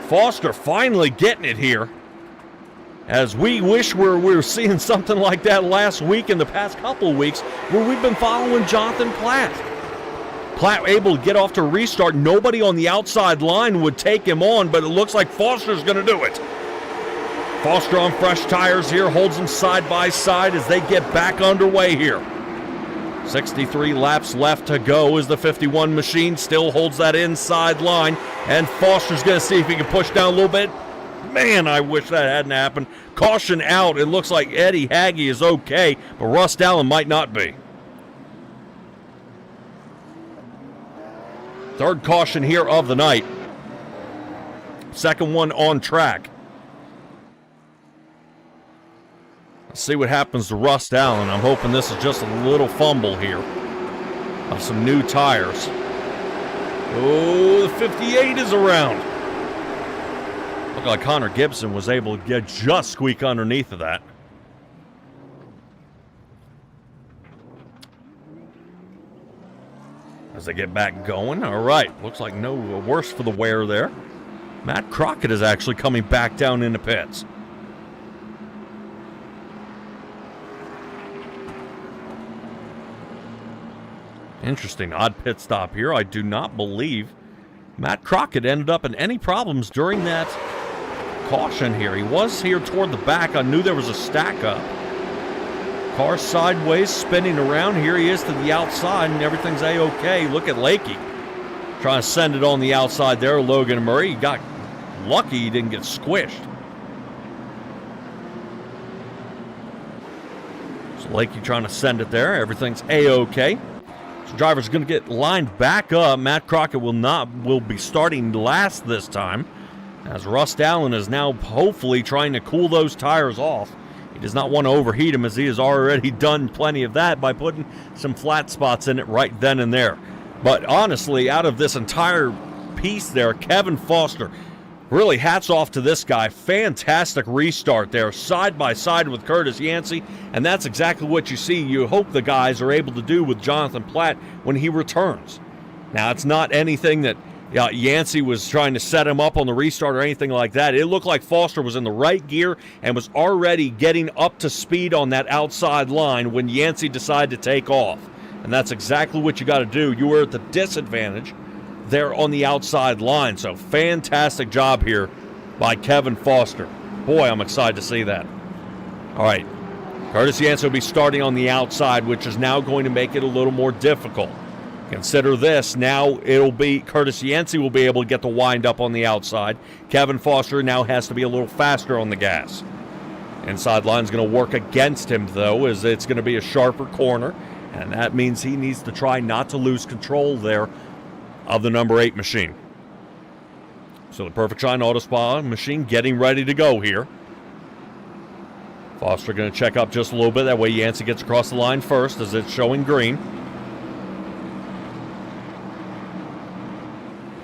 Foster finally getting it here. As we wish we were seeing something like that last week and the past couple of weeks where we've been following Jonathan Platt. Platt able to get off to a restart. Nobody on the outside line would take him on, but it looks like Foster's going to do it. Foster on fresh tires here, holds them side by side as they get back underway here. 63 laps left to go as the 51 machine still holds that inside line, and Foster's going to see if he can push down a little bit. Man, I wish that hadn't happened. Caution out. It looks like Eddie Hagge is okay, but Russ Allen might not be. Third caution here of the night. Second one on track. See what happens to Russ Allen. I'm hoping this is just a little fumble here of some new tires. Oh, the 58 is around. Looked like Connor Gibson was able to just squeak underneath of that. As they get back going. All right, looks like no worse for the wear there. Matt Crockett is actually coming back down into pits. Interesting, odd pit stop here. I do not believe Matt Crockett ended up in any problems during that caution here. He was here toward the back. I knew there was a stack up. Car sideways, spinning around. Here he is to the outside, and everything's A-OK. Look at Lakey trying to send it on the outside there. Logan Murray, he got lucky he didn't get squished. So Lakey trying to send it there. Everything's A-OK. So driver's going to get lined back up. Matt Crockett will be starting last this time, as Russ Allen is now hopefully trying to cool those tires off. He does not want to overheat them, as he has already done plenty of that by putting some flat spots in it right then and there. But honestly, out of this entire piece there, Kevin Foster, really hats off to this guy. Fantastic restart there, side by side with Curtis Yancey, and that's exactly what you see. You hope the guys are able to do with Jonathan Platt when he returns. Now, it's not anything that Yancey was trying to set him up on the restart or anything like that. It looked like Foster was in the right gear and was already getting up to speed on that outside line when Yancey decided to take off. And that's exactly what you got to do. You were at the disadvantage there on the outside line. So fantastic job here by Kevin Foster. Boy, I'm excited to see that. All right, Curtis Yancey will be starting on the outside, which is now going to make it a little more difficult. Consider this, now it'll be Curtis Yancey will be able to get the wind up on the outside. Kevin Foster now has to be a little faster on the gas. Inside line's going to work against him, though, as it's going to be a sharper corner. And that means he needs to try not to lose control there of the number 8 machine. So the Perfect Shine Auto Spa machine getting ready to go here. Foster going to check up just a little bit. That way Yancey gets across the line first as it's showing green.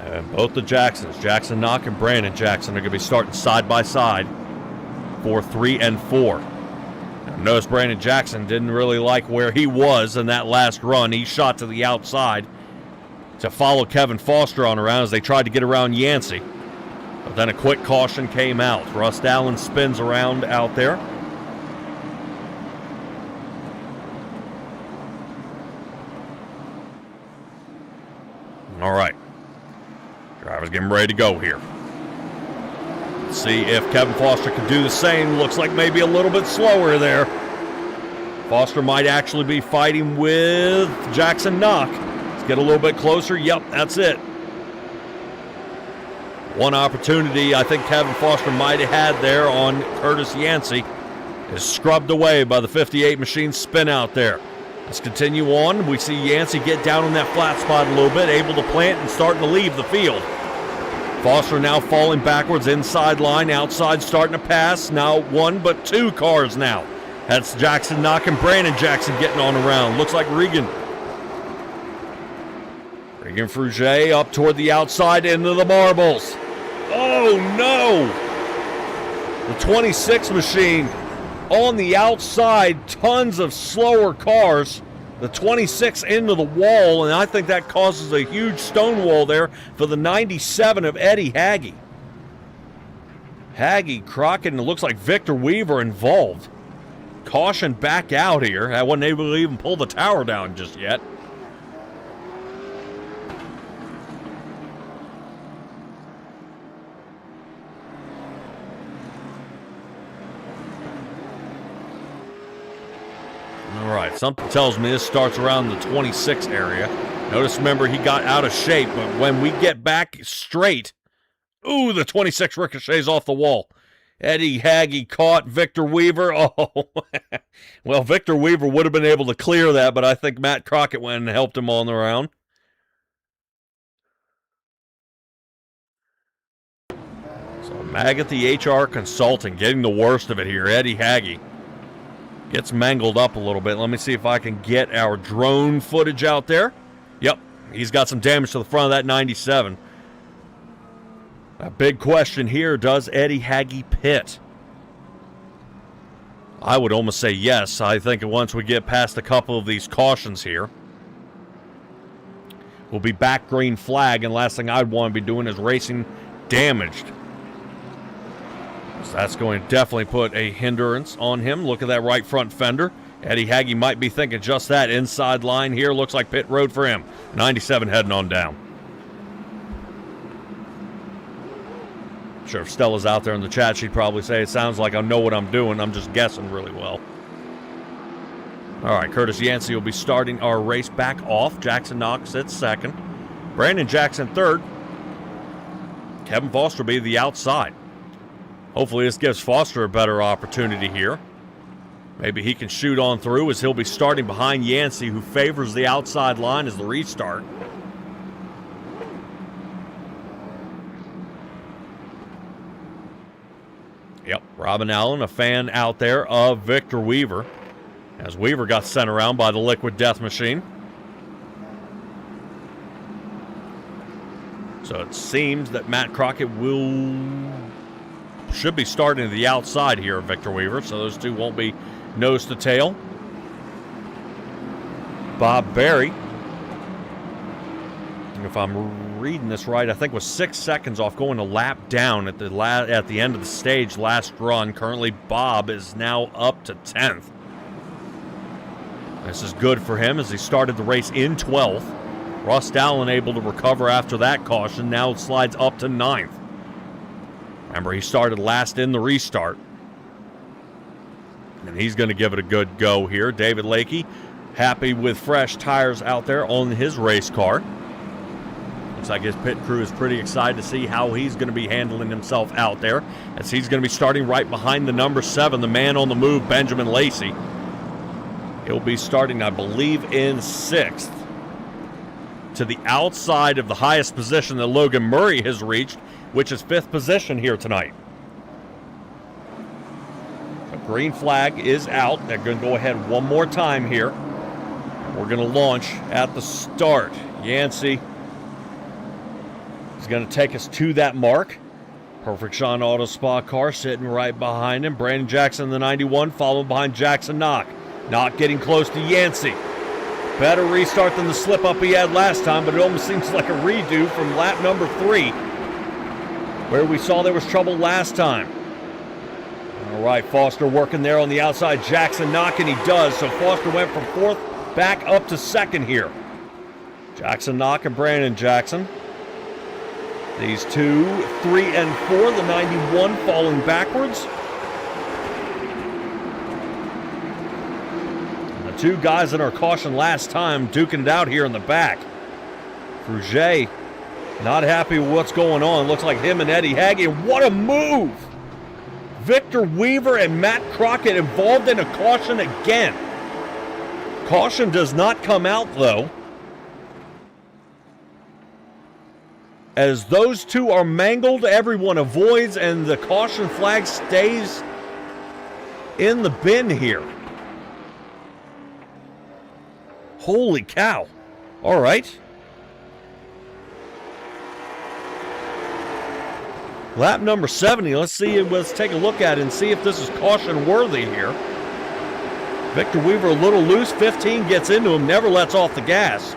And both the Jacksons, Jackson Knock and Brandon Jackson, are going to be starting side by side for 3 and 4. Now, notice Brandon Jackson didn't really like where he was in that last run. He shot to the outside to follow Kevin Foster on around as they tried to get around Yancey. But then a quick caution came out. Rust Allen spins around out there. All right. Drivers getting ready to go here. Let's see if Kevin Foster can do the same. Looks like maybe a little bit slower there. Foster might actually be fighting with Jackson Knock. Let's get a little bit closer. Yep, that's it. One opportunity I think Kevin Foster might have had there on Curtis Yancey is scrubbed away by the 58 machine spin out there. Let's continue on. We see Yancey get down on that flat spot a little bit, able to plant and starting to leave the field. Foster now falling backwards, inside line, outside starting to pass. Now 1 but 2 cars now. That's Jackson knocking Brandon Jackson getting on around. Looks like Regan Fruget up toward the outside into the marbles. Oh no! The 26 machine on the outside, tons of slower cars. The 26 into the wall, and I think that causes a huge stone wall there for the 97 of Eddie Haggie. Haggie, Crockett, and it looks like Victor Weaver involved. Caution back out here. I wasn't able to even pull the tower down just yet. All right, something tells me this starts around the 26 area. Notice, remember, he got out of shape, but when we get back straight, ooh, the 26 ricochets off the wall. Eddie Haggie caught Victor Weaver. Oh, well, Victor Weaver would have been able to clear that, but I think Matt Crockett went and helped him on the round. So Maggot, the HR consultant, getting the worst of it here. Eddie Haggie gets mangled up a little bit. Let me see if I can get our drone footage out there. Yep, he's got some damage to the front of that 97. A big question here, does Eddie Haggie pit? I would almost say yes. I think once we get past a couple of these cautions here, we'll be back green flag, and last thing I'd want to be doing is racing damaged. So that's going to definitely put a hindrance on him. Look at that right front fender. Eddie Haggie might be thinking just that. Inside line here looks like pit road for him. 97 heading on down. Sure, if Stella's out there in the chat, she'd probably say, it sounds like I know what I'm doing. I'm just guessing really well. All right, Curtis Yancey will be starting our race back off. Jackson Knox sits second. Brandon Jackson third. Kevin Foster will be the outside. Hopefully this gives Foster a better opportunity here. Maybe he can shoot on through as he'll be starting behind Yancey, who favors the outside line as the restart. Yep, Robin Allen, a fan out there of Victor Weaver, as Weaver got sent around by the Liquid Death Machine. So it seems that Matt Crockett should be starting to the outside here of Victor Weaver, so those two won't be nose to tail. Bob Berry, if I'm reading this right, I think was 6 seconds off going a lap down at the end of the stage last run. Currently, Bob is now up to 10th. This is good for him as he started the race in 12th. Rust Allen able to recover after that caution, now slides up to 9th. Remember, he started last in the restart. And he's going to give it a good go here. David Lakey, happy with fresh tires out there on his race car. Looks like his pit crew is pretty excited to see how he's going to be handling himself out there, as he's going to be starting right behind the number 7, the man on the move, Benjamin Lacey. He'll be starting, I believe, in 6th. To the outside of the highest position that Logan Murray has reached, which is 5th position here tonight. The green flag is out. They're going to go ahead one more time here. We're going to launch at the start. Yancey is going to take us to that mark. Perfect Shine Auto Spa car sitting right behind him. Brandon Jackson, the 91, followed behind Jackson Knock. Knock getting close to Yancey. Better restart than the slip-up he had last time, but it almost seems like a redo from lap number 3, where we saw there was trouble last time. All right, Foster working there on the outside. Jackson Knock, and he does. So Foster went from 4th back up to 2nd here. Jackson Knock and Brandon Jackson. These 2, 3, and 4, the 91 falling backwards. And the 2 guys in our caution last time duking it out here in the back. Frugier not happy with what's going on. Looks like him and Eddie Haggy. What a move! Victor Weaver and Matt Crockett involved in a caution again. Caution does not come out, though, as those 2 are mangled. Everyone avoids, and the caution flag stays in the bin here. Holy cow. All right. Lap number 70. Let's take a look at it and see if this is caution worthy here. Victor Weaver a little loose. 15 gets into him, never lets off the gas.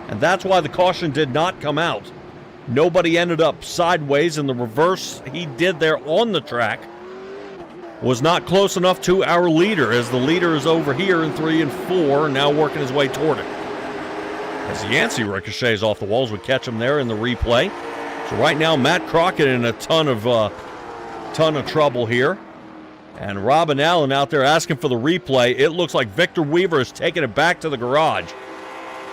And that's why the caution did not come out. Nobody ended up sideways, and the reverse he did there on the track was not close enough to our leader, as the leader is over here in 3 and 4, now working his way toward it. As Yancey ricochets off the walls, we catch him there in the replay. So right now, Matt Crockett in a ton of trouble here. And Robin Allen out there asking for the replay. It looks like Victor Weaver is taking it back to the garage.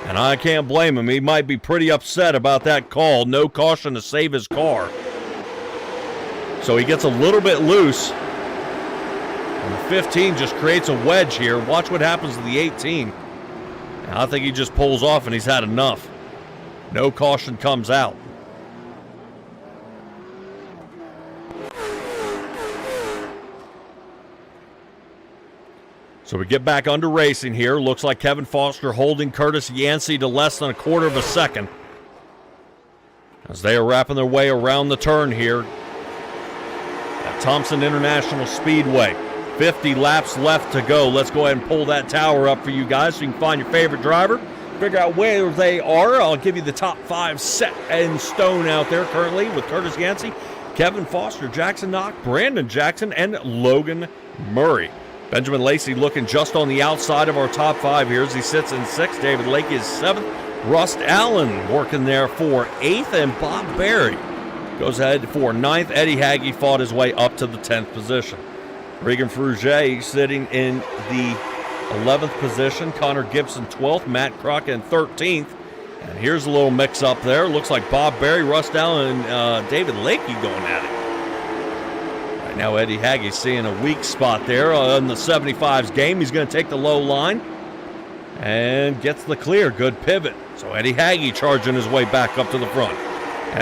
And I can't blame him. He might be pretty upset about that call. No caution to save his car. So he gets a little bit loose. And the 15 just creates a wedge here. Watch what happens to the 18. And I think he just pulls off and he's had enough. No caution comes out. So we get back under racing here. Looks like Kevin Foster holding Curtis Yancey to less than a quarter of a second, as they are wrapping their way around the turn here at Thompson International Speedway. 50 laps left to go. Let's go ahead and pull that tower up for you guys so you can find your favorite driver, figure out where they are. I'll give you the top 5 set in stone out there currently with Curtis Yancey, Kevin Foster, Jackson Knock, Brandon Jackson, and Logan Murray. Benjamin Lacey looking just on the outside of our top 5 here as he sits in 6th. David Lake is 7th. Rust Allen working there for 8th. And Bob Berry goes ahead for 9th. Eddie Haggy fought his way up to the 10th position. Regan Frugier sitting in the 11th position. Connor Gibson 12th. Matt Crockett in 13th. And here's a little mix-up there. Looks like Bob Berry, Rust Allen, and David Lakey going at it. Now Eddie Haggy seeing a weak spot there on the 75's game. He's going to take the low line and gets the clear. Good pivot. So Eddie Haggy charging his way back up to the front.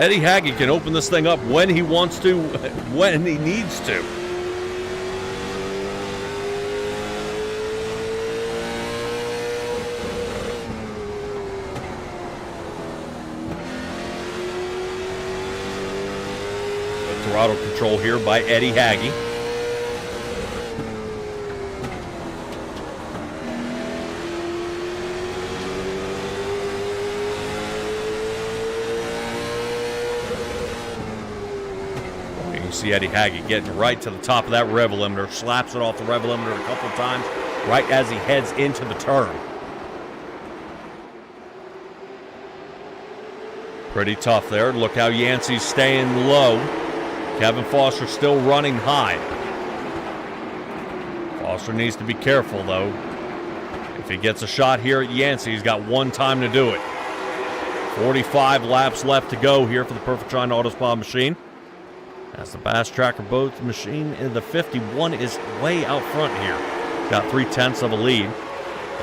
Eddie Haggy can open this thing up when he wants to, when he needs to. Throttle control here by Eddie Haggy. You can see Eddie Haggy getting right to the top of that rev limiter, slaps it off the rev limiter a couple of times right as he heads into the turn. Pretty tough there. Look how Yancey's staying low. Kevin Foster still running high. Foster needs to be careful, though. If he gets a shot here at Yancey, he's got one time to do it. 45 laps left to go here for the Perfect Shine Auto Spa machine. As the Bass Tracker Boats machine in the 51 is way out front here. Got 3/10 of a lead.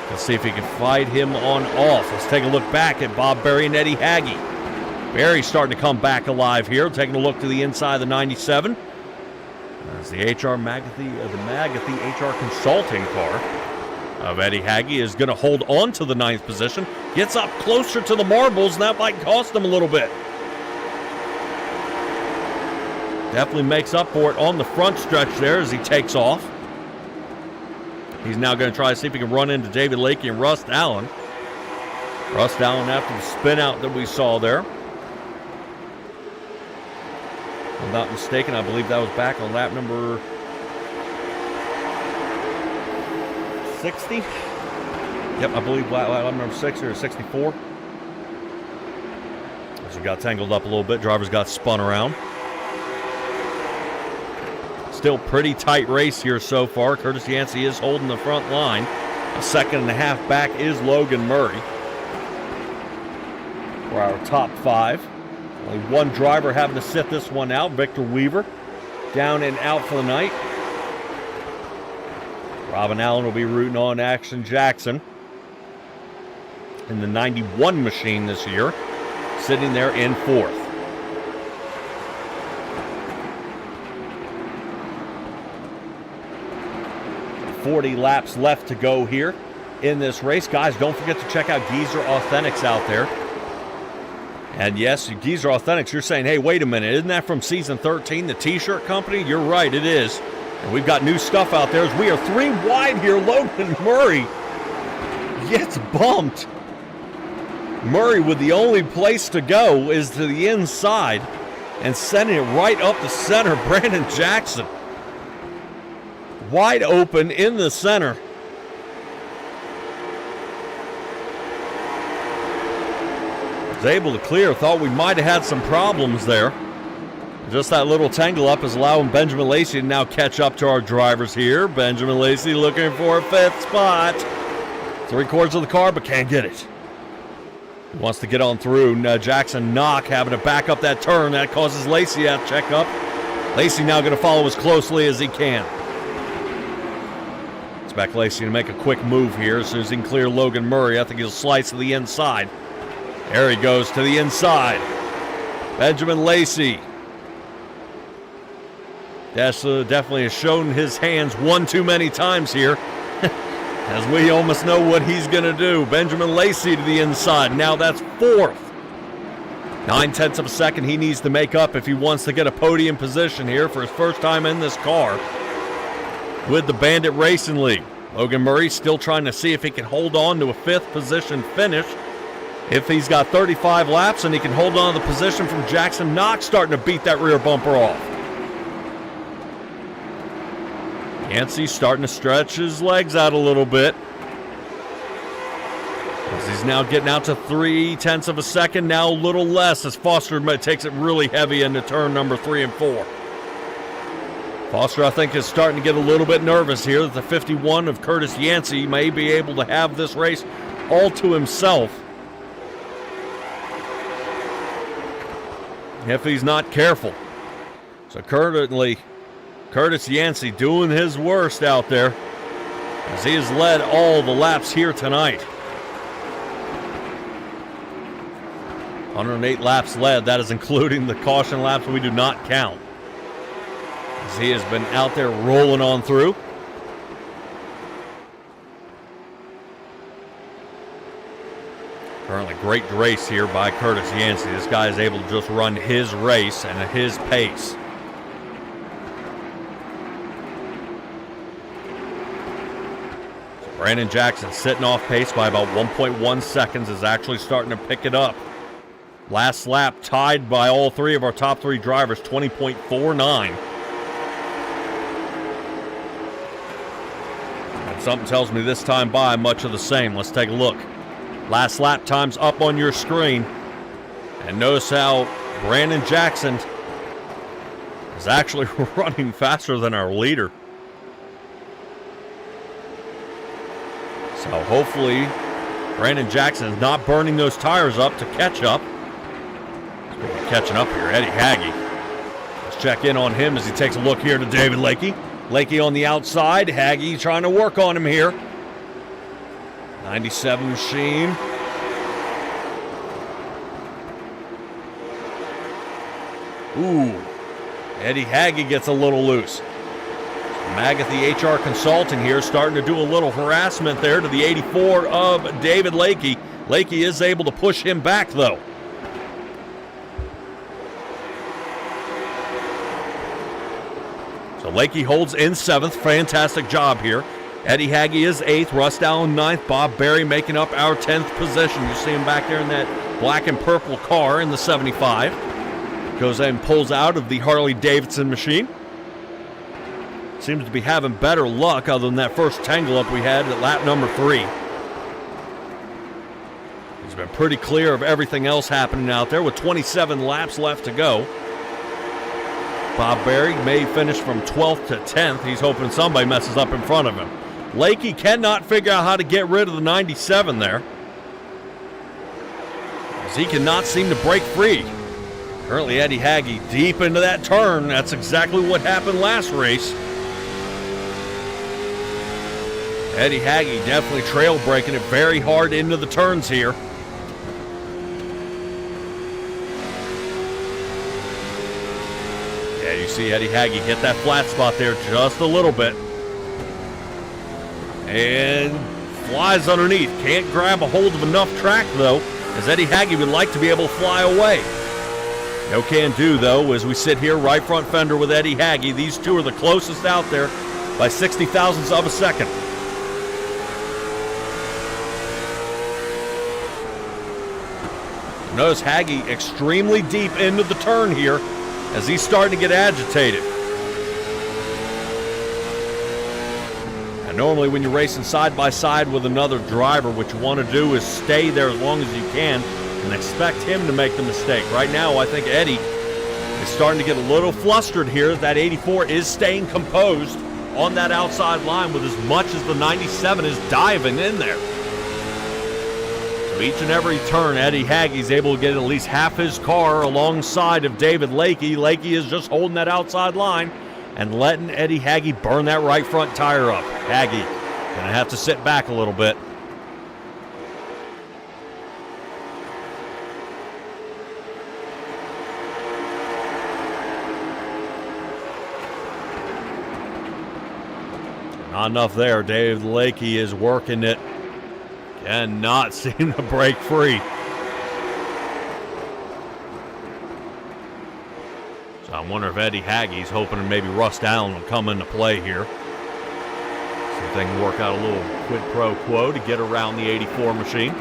Let's see if he can fight him on off. Let's take a look back at Bob Berry and Eddie Hagge. Berry's starting to come back alive here. Taking a look to the inside of the 97. As the McAfee HR Consulting car of Eddie Hagge is going to hold on to the 9th position. Gets up closer to the marbles, and that might cost him a little bit. Definitely makes up for it on the front stretch there as he takes off. He's now going to try to see if he can run into David Lakey and Rust Allen. Rust Allen after the spin out that we saw there. If I'm not mistaken, I believe that was back on lap number 60. Yep, I believe lap number 60 or 64. As we got tangled up a little bit, drivers got spun around. Still pretty tight race here so far. Curtis Yancey is holding the front line. A second and a half back is Logan Murray for our top 5. Only one driver having to sit this one out, Victor Weaver, down and out for the night. Robin Allen will be rooting on Action Jackson in the 91 machine this year, sitting there in 4th. 40 laps left to go here in this race. Guys, don't forget to check out Geezer Authentics out there. And yes, Geezer Authentics, you're saying, hey, wait a minute, isn't that from season 13, the t-shirt company? You're right, it is. And we've got new stuff out there as we are 3 wide here. Logan Murray gets bumped. Murray with the only place to go is to the inside and sending it right up the center. Brandon Jackson wide open in the center. Was able to clear. Thought we might have had some problems there. Just that little tangle up is allowing Benjamin Lacey to now catch up to our drivers here. Benjamin Lacey looking for a 5th spot. 3/4 of the car, but can't get it. He wants to get on through. Jackson Knock having to back up that turn. That causes Lacey to check up. Lacey now going to follow as closely as he can. Expect Lacey to make a quick move here as soon as he can clear Logan Murray. I think he'll slice to the inside. There he goes to the inside. Benjamin Lacey. Definitely has shown his hands one too many times here. As we almost know what he's going to do. Benjamin Lacey to the inside. Now that's 4th. 9/10 of a second he needs to make up if he wants to get a podium position here for his first time in this car with the Bandit Racing League. Logan Murray still trying to see if he can hold on to a 5th position finish. If he's got 35 laps and he can hold on to the position from Jackson Knox starting to beat that rear bumper off. Yancey starting to stretch his legs out a little bit. As he's now getting out to 3/10 of a second, now a little less as Foster takes it really heavy into turn number 3 and 4. Foster, I think, is starting to get a little bit nervous here that the 51 of Curtis Yancey may be able to have this race all to himself if he's not careful. So currently, Curtis Yancey doing his worst out there as he has led all the laps here tonight. 108 laps led. That is including the caution laps we do not count. As he has been out there rolling on through. Currently great race here by Curtis Yancey. This guy is able to just run his race and at his pace. So Brandon Jackson sitting off pace by about 1.1 seconds is actually starting to pick it up. Last lap tied by all 3 of our top 3 drivers, 20.49. And something tells me this time by much of the same. Let's take a look. Last lap times up on your screen. And notice how Brandon Jackson is actually running faster than our leader. So hopefully Brandon Jackson is not burning those tires up to catch up. Catching up here, Eddie Hagge. Let's check in on him as he takes a look here to David Lakey. Lakey on the outside. Hagge trying to work on him here. 97 machine. Ooh, Eddie Hagge gets a little loose. Magath, the HR consultant here, starting to do a little harassment there to the 84 of David Lakey. Lakey is able to push him back, though. So Lakey holds in 7th. Fantastic job here. Eddie Hagge is 8th. Russ Allen 9th. Bob Berry making up our 10th position. You see him back there in that black and purple car in the 75. Goes and pulls out of the Harley-Davidson machine. Seems to be having better luck other than that first tangle up we had at lap number 3. He's been pretty clear of everything else happening out there with 27 laps left to go. Bob Berry may finish from 12th to 10th. He's hoping somebody messes up in front of him. Lakey cannot figure out how to get rid of the 97 there, as he cannot seem to break free. Currently Eddie Hagge deep into that turn. That's exactly what happened last race. Eddie Hagge definitely trail breaking it very hard into the turns here. Yeah, you see Eddie Hagge hit that flat spot there just a little bit. And flies underneath. Can't grab a hold of enough track, though, as Eddie Hagge would like to be able to fly away. No can do, though, as we sit here right front fender with Eddie Hagge. These two are the closest out there by 60 thousandths of a second. Notice Hagge extremely deep into the turn here as he's starting to get agitated. And normally when you're racing side by side with another driver, what you want to do is stay there as long as you can and expect him to make the mistake. Right now, I think Eddie is starting to get a little flustered here. That 84 is staying composed on that outside line with as much as the 97 is diving in there. So each and every turn, Eddie Hagge is able to get at least half his car alongside of David Lakey. Lakey is just holding that outside line and letting Eddie Hagge burn that right front tire up. Hagge gonna have to sit back a little bit. Not enough there. Dave Lakey is working it. Cannot seem to break free. So I wonder if Eddie Hagge's hoping maybe Russ Allen will come into play here. See if they can work out a little quid pro quo to get around the 84 machine.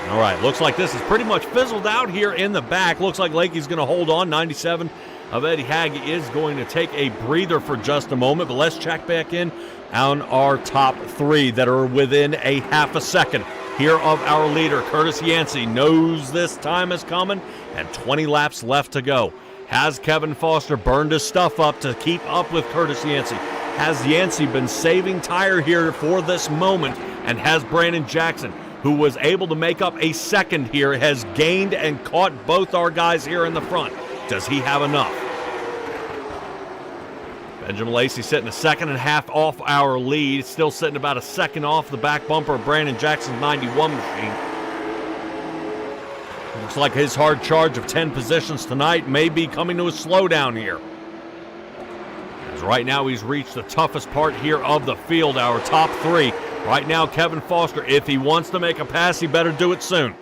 All right, looks like this is pretty much fizzled out here in the back. Looks like Lakey's going to hold on. 97 of Eddie Hagge is going to take a breather for just a moment, but let's check back in on our top 3 that are within a half a second here of our leader. Curtis Yancey knows this time is coming, and 20 laps left to go. Has Kevin Foster burned his stuff up to keep up with Curtis Yancey? Has Yancey been saving tire here for this moment? And has Brandon Jackson, who was able to make up a second here, has gained and caught both our guys here in the front? Does he have enough? Benjamin Lacey sitting a second and a half off our lead, still sitting about a second off the back bumper of Brandon Jackson's 91 machine. Looks like his hard charge of 10 positions tonight may be coming to a slowdown here. As right now he's reached the toughest part here of the field, our top 3. Right now, Kevin Foster, if he wants to make a pass, he better do it soon.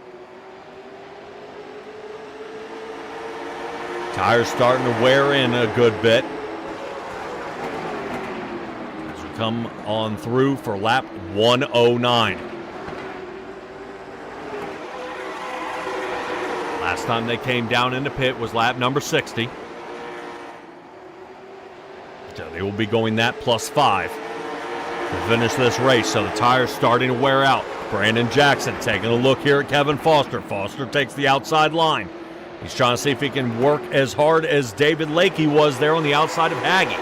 Tires starting to wear in a good bit. As we come on through for lap 109. Last time they came down in the pit was lap number 60. So they will be going that plus 5. To finish this race, so the tire's starting to wear out. Brandon Jackson taking a look here at Kevin Foster. Foster takes the outside line. He's trying to see if he can work as hard as David Lakey was there on the outside of Hagge.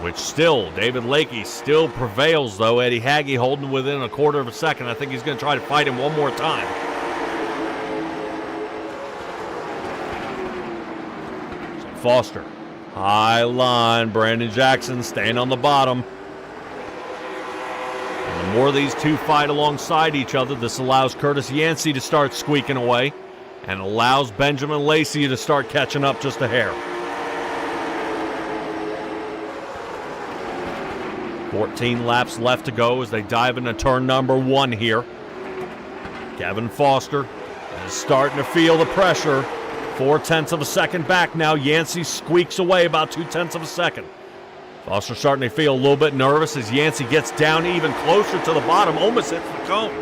Which still, David Lakey still prevails, though. Eddie Hagge holding within a quarter of a second. I think he's going to try to fight him one more time. So Foster High line, Brandon Jackson staying on the bottom. And the more these two fight alongside each other, this allows Curtis Yancey to start squeaking away and allows Benjamin Lacey to start catching up just a hair. 14 laps left to go as they dive into turn number 1 here. Kevin Foster is starting to feel the pressure. 0.4 of a second back now. Yancey squeaks away about 0.2 of a second. Foster starting to feel a little bit nervous as Yancey gets down even closer to the bottom, almost hits the cones.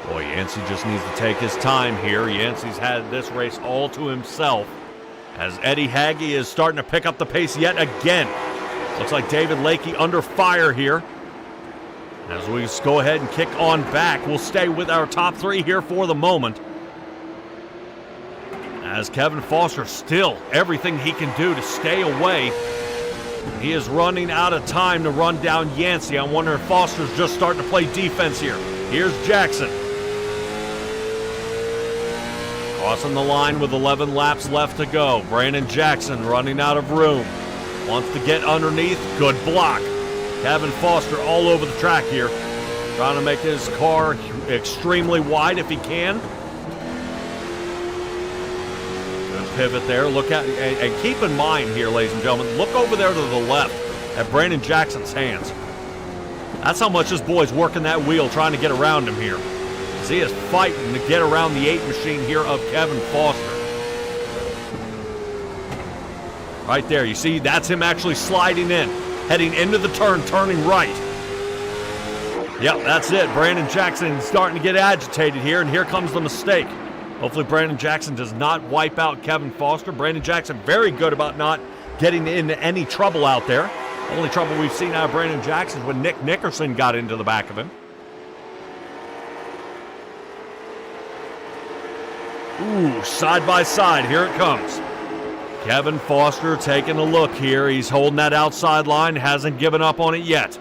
Boy, Yancey just needs to take his time here. Yancey's had this race all to himself as Eddie Hagge is starting to pick up the pace yet again. Looks like David Lakey under fire here. As we just go ahead and kick on back, we'll stay with our top 3 here for the moment. As Kevin Foster still everything he can do to stay away. He is running out of time to run down Yancey. I wonder if Foster's just starting to play defense here. Here's Jackson. Crossing the line with 11 laps left to go. Brandon Jackson running out of room. Wants to get underneath. Good block. Kevin Foster all over the track here. Trying to make his car extremely wide if he can. Good pivot there. Look at and keep in mind here, ladies and gentlemen, look over there to the left at Brandon Jackson's hands. That's how much this boy's working that wheel trying to get around him here. As he is fighting to get around the 8 machine here of Kevin Foster. Right there, you see, that's him actually sliding in. Heading into the turn, turning right. Yep, that's it. Brandon Jackson starting to get agitated here, and here comes the mistake. Hopefully Brandon Jackson does not wipe out Kevin Foster. Brandon Jackson very good about not getting into any trouble out there. The only trouble we've seen out of Brandon Jackson is when Nick Nickerson got into the back of him. Ooh, side by side, here it comes. Kevin Foster taking a look here. He's holding that outside line, hasn't given up on it yet.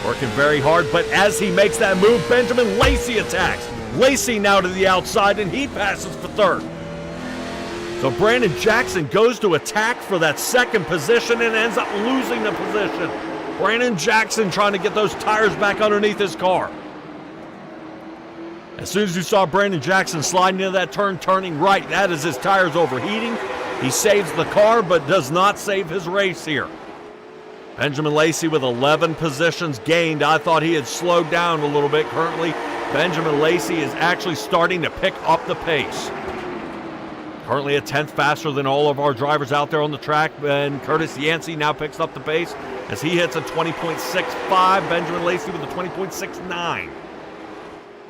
Working very hard, but as he makes that move, Benjamin Lacey attacks. Lacey now to the outside, and he passes for third. So Brandon Jackson goes to attack for that second position and ends up losing the position. Brandon Jackson trying to get those tires back underneath his car. As soon as you saw Brandon Jackson sliding into that turn, turning right, that is his tires overheating. He saves the car, but does not save his race here. Benjamin Lacey with 11 positions gained. I thought he had slowed down a little bit. Currently, Benjamin Lacey is actually starting to pick up the pace. Currently a 10th faster than all of our drivers out there on the track. And Curtis Yancey now picks up the pace as he hits a 20.65. Benjamin Lacey with a 20.69.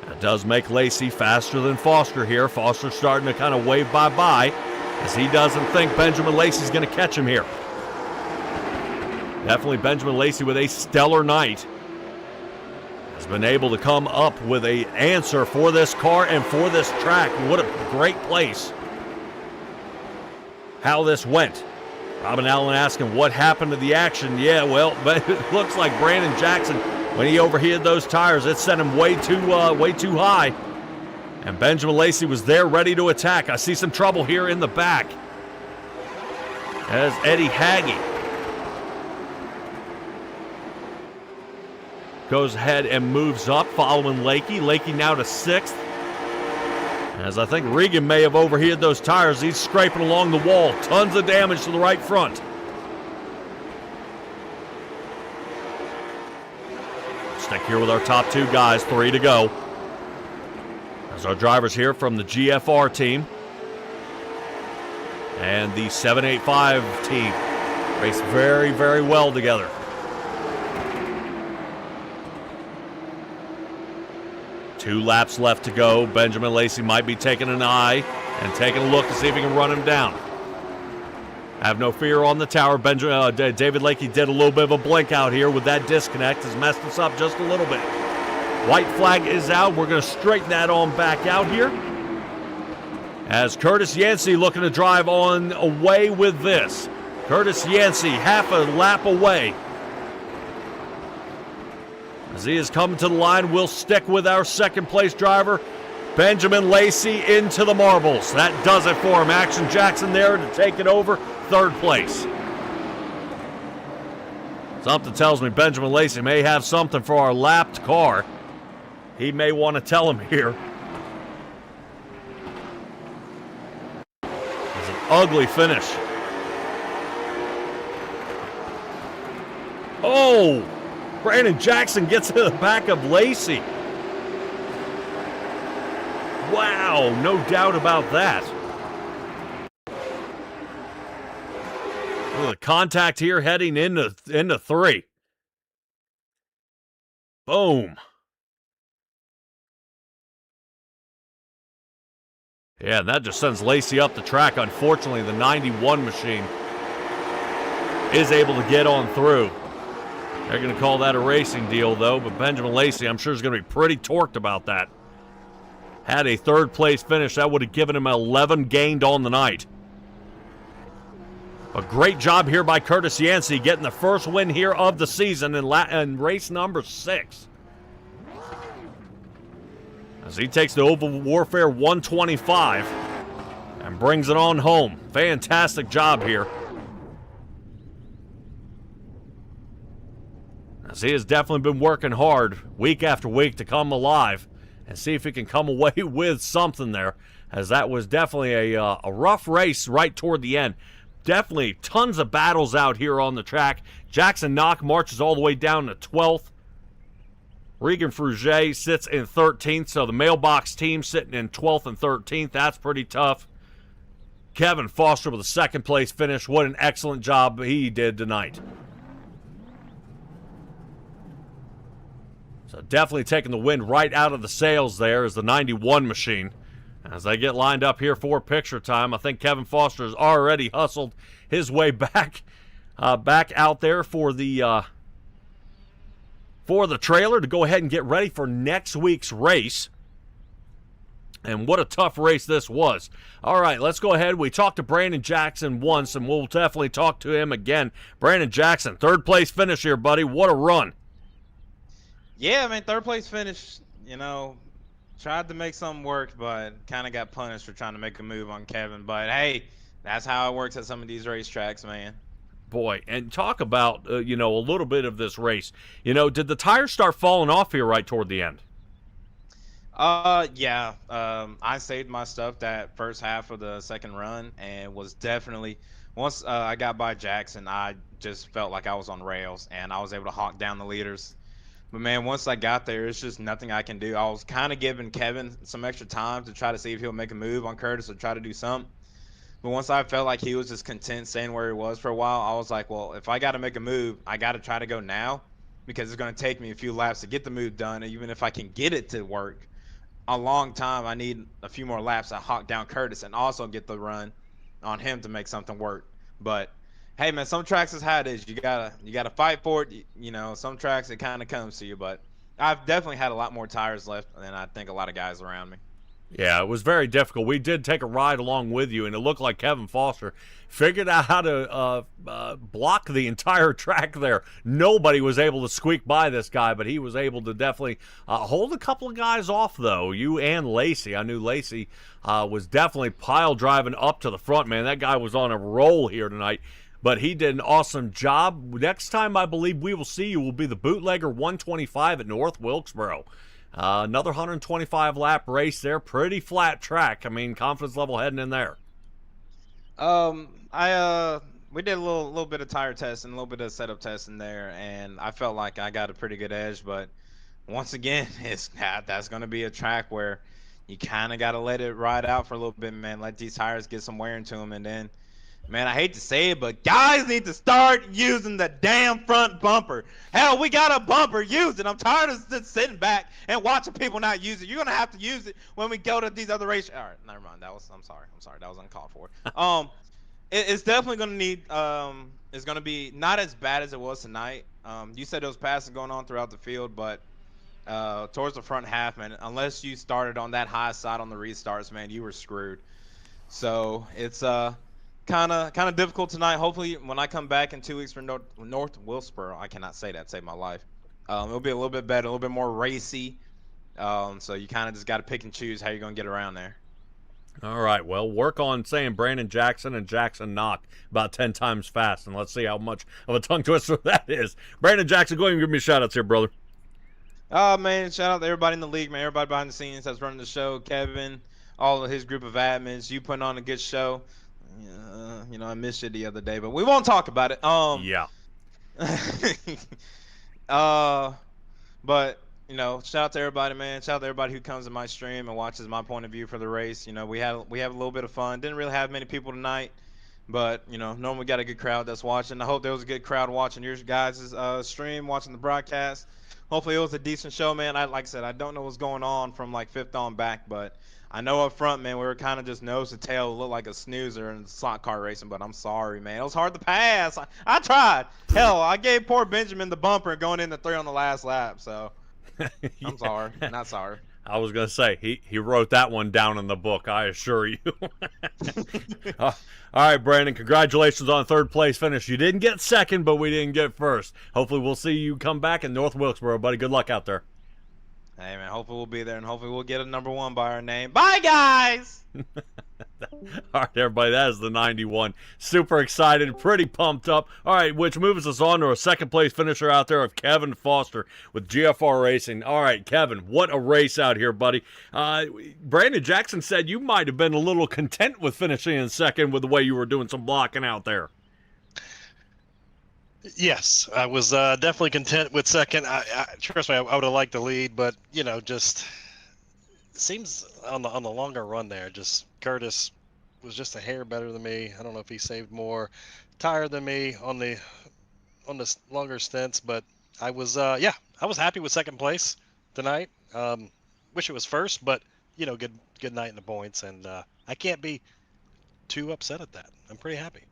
That does make Lacey faster than Foster here. Foster starting to kind of wave bye-bye as he doesn't think Benjamin Lacey's going to catch him here. Definitely Benjamin Lacey with a stellar night. Has been able to come up with an answer for this car and for this track. What a great place. How this went. Robin Allen asking what happened to the action. Yeah, well, but it looks like Brandon Jackson, when he overheated those tires, it sent him way too high. And Benjamin Lacey was there ready to attack. I see some trouble here in the back. As Eddie Hagge goes ahead and moves up, following Lakey. Lakey now to 6th. As I think Regan may have overheated those tires. He's scraping along the wall. Tons of damage to the right front. Stick here with our top 2 guys, 3 to go. As our drivers here from the GFR team and the 785 team race very, very well together. Two laps left to go. Benjamin Lacey might be taking an eye and taking a look to see if he can run him down. Have no fear on the tower. David Lakey did a little bit of a blink out here with that disconnect. Has messed us up just a little bit. White flag is out. We're going to straighten that on back out here. As Curtis Yancey looking to drive on away with this. Curtis Yancey half a lap away. As he is coming to the line, we'll stick with our second-place driver, Benjamin Lacey, into the marbles. That does it for him. Action Jackson there to take it over, third place. Something tells me Benjamin Lacey may have something for our lapped car. He may want to tell him here. It's an ugly finish. Oh! Brandon Jackson gets to the back of Lacey. Wow, no doubt about that. Well, the contact here heading into 3. Boom. Yeah, that just sends Lacey up the track. Unfortunately, the 91 machine is able to get on through. They're going to call that a racing deal, though, but Benjamin Lacey, I'm sure, is going to be pretty torqued about that. Had a third-place finish. That would have given him 11 gained on the night. A great job here by Curtis Yancey, getting the first win here of the season in race number 6. As he takes the Oval Warfare 125 and brings it on home. Fantastic job here. As he has definitely been working hard week after week to come alive and see if he can come away with something there, as that was definitely a rough race right toward the end. Definitely tons of battles out here on the track. Jackson Knock marches all the way down to 12th. Regan Fruget sits in 13th, so the mailbox team sitting in 12th and 13th. That's pretty tough. Kevin Foster with a second-place finish. What an excellent job he did tonight. So definitely taking the wind right out of the sails there is the 91 machine. As they get lined up here for picture time, I think Kevin Foster has already hustled his way back out there for the trailer to go ahead and get ready for next week's race. And what a tough race this was. All right, let's go ahead. We talked to Brandon Jackson once, and we'll definitely talk to him again. Brandon Jackson, third place finish here, buddy. What a run. Yeah, I mean, third place finish, tried to make something work, but kind of got punished for trying to make a move on Kevin. But, hey, that's how it works at some of these racetracks, man. Boy, and talk about, a little bit of this race. Did the tires start falling off here right toward the end? Yeah. I saved my stuff that first half of the second run and was definitely, once I got by Jackson, I just felt like I was on rails, and I was able to hawk down the leaders. But, man, once I got there, it's just nothing I can do. I was kind of giving Kevin some extra time to try to see if he'll make a move on Curtis or try to do something. But once I felt like he was just content staying where he was for a while, I was like, well, if I got to make a move, I got to try to go now, because it's going to take me a few laps to get the move done. And even if I can get it to work a long time, I need a few more laps to hawk down Curtis and also get the run on him to make something work. But hey, man, some tracks is how it is. You gotta fight for it. Some tracks it kind of comes to you. But I've definitely had a lot more tires left than I think a lot of guys around me. Yeah, it was very difficult. We did take a ride along with you, and it looked like Kevin Foster figured out how to block the entire track there. Nobody was able to squeak by this guy, but he was able to definitely hold a couple of guys off, though. You and Lacey. I knew Lacey was definitely pile driving up to the front, man. That guy was on a roll here tonight. But he did an awesome job. Next time I believe we will see you will be the Bootlegger 125 at North Wilkesboro. Another 125 lap race there. Pretty flat track. I mean, confidence level heading in there. We did a little bit of tire testing, a little bit of setup testing there, and I felt like I got a pretty good edge. But once again, that's going to be a track where you kind of got to let it ride out for a little bit, man. Let these tires get some wear into them, and then, man, I hate to say it, but guys need to start using the damn front bumper. Hell, we got a bumper. Use it. I'm tired of just sitting back and watching people not use it. You're gonna have to use it when we go to these other races. All right, never mind. I'm sorry. That was uncalled for. It's definitely gonna need. It's gonna be not as bad as it was tonight. You said there was passing going on throughout the field, but towards the front half, man, unless you started on that high side on the restarts, man, you were screwed. So it's kind of difficult tonight. Hopefully, when I come back in 2 weeks for North Wilkesboro, I cannot say that, save my life. It'll be a little bit better, a little bit more racy. So you kind of just got to pick and choose how you're gonna get around there. All right, well, work on saying Brandon Jackson and Jackson Knock about 10 times fast, and let's see how much of a tongue twister that is. Brandon Jackson, go ahead and give me a shout-outs here, brother. Oh man, shout out to everybody in the league, man. Everybody behind the scenes that's running the show. Kevin, all of his group of admins. You putting on a good show. I missed you the other day, but we won't talk about it. Yeah. uh, but shout out to everybody, man. Shout out to everybody who comes to my stream and watches my point of view for the race. We have a little bit of fun. Didn't really have many people tonight, but normally got a good crowd that's watching. I hope there was a good crowd watching your guys' stream, watching the broadcast. Hopefully it was a decent show, man. Like I said, I don't know what's going on from like fifth on back, but I know up front, man, we were kind of just nose to tail, looked like a snoozer in slot car racing. But I'm sorry, man. It was hard to pass. I tried. Hell, I gave poor Benjamin the bumper going into 3 on the last lap. So I'm sorry, not sorry. I was going to say, he wrote that one down in the book, I assure you. All right, Brandon, congratulations on third place finish. You didn't get second, but we didn't get first. Hopefully we'll see you come back in North Wilkesboro, buddy. Good luck out there. Hey, man, hopefully we'll be there, and hopefully we'll get a number 1 by our name. Bye, guys! All right, everybody, that is the 91. Super excited, pretty pumped up. All right, which moves us on to a second place finisher out there of Kevin Foster with GFR Racing. All right, Kevin, what a race out here, buddy. Brandon Jackson said you might have been a little content with finishing in second with the way you were doing some blocking out there. Yes, I was definitely content with second. Trust me, I would have liked the lead, but just seems on the longer run there, just Curtis was just a hair better than me. I don't know if he saved more tire than me on the longer stints, but I was I was happy with second place tonight. Wish it was first, but good night in the points, and I can't be too upset at that. I'm pretty happy.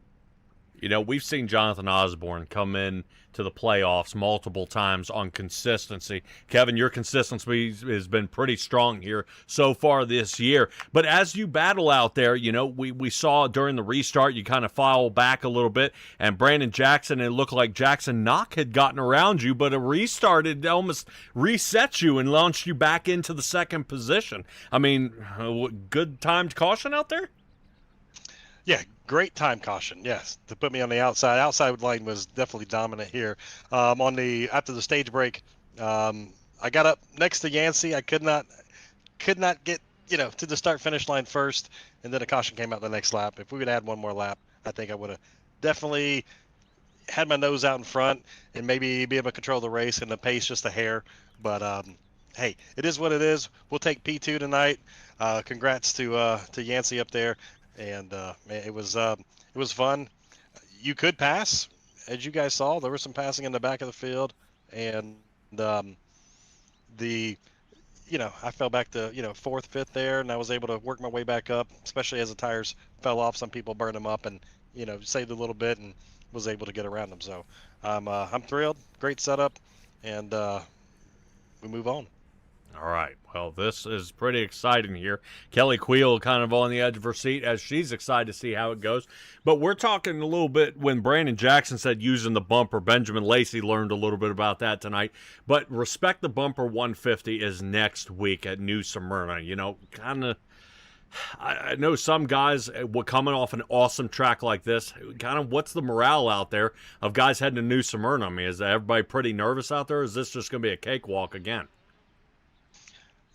We've seen Jonathan Osborne come in to the playoffs multiple times on consistency. Kevin, your consistency has been pretty strong here so far this year. But as you battle out there, we saw during the restart you kind of file back a little bit. And Brandon Jackson, it looked like Jackson Knock had gotten around you, but a restart had almost reset you and launched you back into the second position. I mean, good timed caution out there? Yeah, great time caution. Yes, to put me on the outside. Outside lane was definitely dominant here. After the stage break, I got up next to Yancey. I could not get to the start finish line first, and then a caution came out the next lap. If we would add one more lap, I think I would have definitely had my nose out in front and maybe be able to control the race and the pace just a hair. But hey, it is what it is. We'll take P2 tonight. Congrats to Yancey up there. And it was fun. You could pass, as you guys saw. There was some passing in the back of the field, and I fell back to fourth, fifth there, and I was able to work my way back up. Especially as the tires fell off, some people burned them up, and saved a little bit and was able to get around them. So I'm thrilled. Great setup, and we move on. All right. Well, this is pretty exciting here. Kelly Queel kind of on the edge of her seat as she's excited to see how it goes. But we're talking a little bit when Brandon Jackson said using the bumper. Benjamin Lacey learned a little bit about that tonight. But Respect the Bumper 150 is next week at New Smyrna. I know some guys coming off an awesome track like this, kind of what's the morale out there of guys heading to New Smyrna? I mean, is everybody pretty nervous out there? Or is this just going to be a cakewalk again?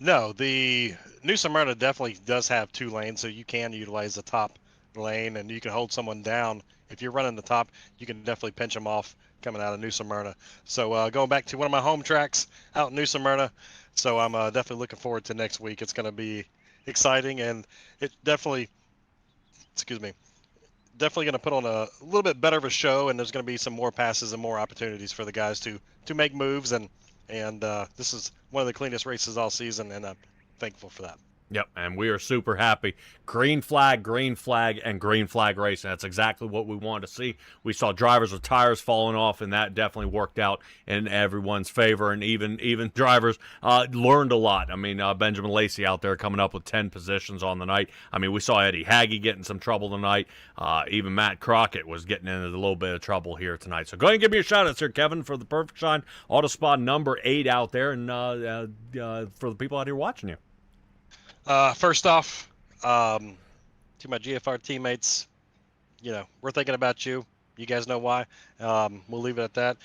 No, the New Smyrna definitely does have 2 lanes, so you can utilize the top lane, and you can hold someone down. If you're running the top, you can definitely pinch them off coming out of New Smyrna. So going back to one of my home tracks out in New Smyrna, so I'm definitely looking forward to next week. It's going to be exciting, and it definitely going to put on a little bit better of a show, and there's going to be some more passes and more opportunities for the guys to make moves, and this is one of the cleanest races all season, and I'm thankful for that. Yep, and we are super happy. Green flag, and green flag racing. That's exactly what we wanted to see. We saw drivers with tires falling off, and that definitely worked out in everyone's favor. And even drivers learned a lot. I mean, Benjamin Lacey out there coming up with 10 positions on the night. I mean, we saw Eddie Haggy get in some trouble tonight. Even Matt Crockett was getting into a little bit of trouble here tonight. So go ahead and give me a shout out here, Kevin, for the Perfect Shine Auto Spa number 8 out there, and for the people out here watching you. First off, to my GFR teammates, we're thinking about you. You guys know why. We'll leave it at that.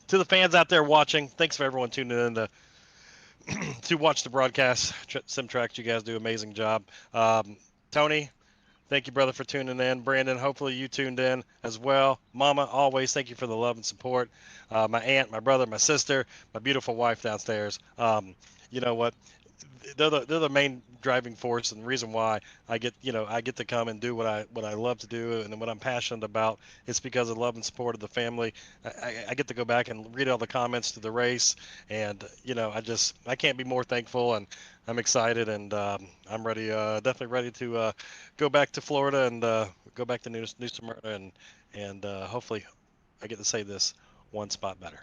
To the fans out there watching, thanks for everyone tuning in to watch the broadcast. Simtrax, you guys do an amazing job. Tony, thank you, brother, for tuning in. Brandon, hopefully you tuned in as well. Mama, always thank you for the love and support. My aunt, my brother, my sister, my beautiful wife downstairs. You know what? They're the main driving force and the reason why I get to come and do what I love to do and what I'm passionate about. It's because of love and support of the family. I get to go back and read all the comments to the race, and I can't be more thankful, and I'm excited, and I'm ready, definitely ready to go back to Florida and go back to New Smyrna, and hopefully I get to say this one spot better.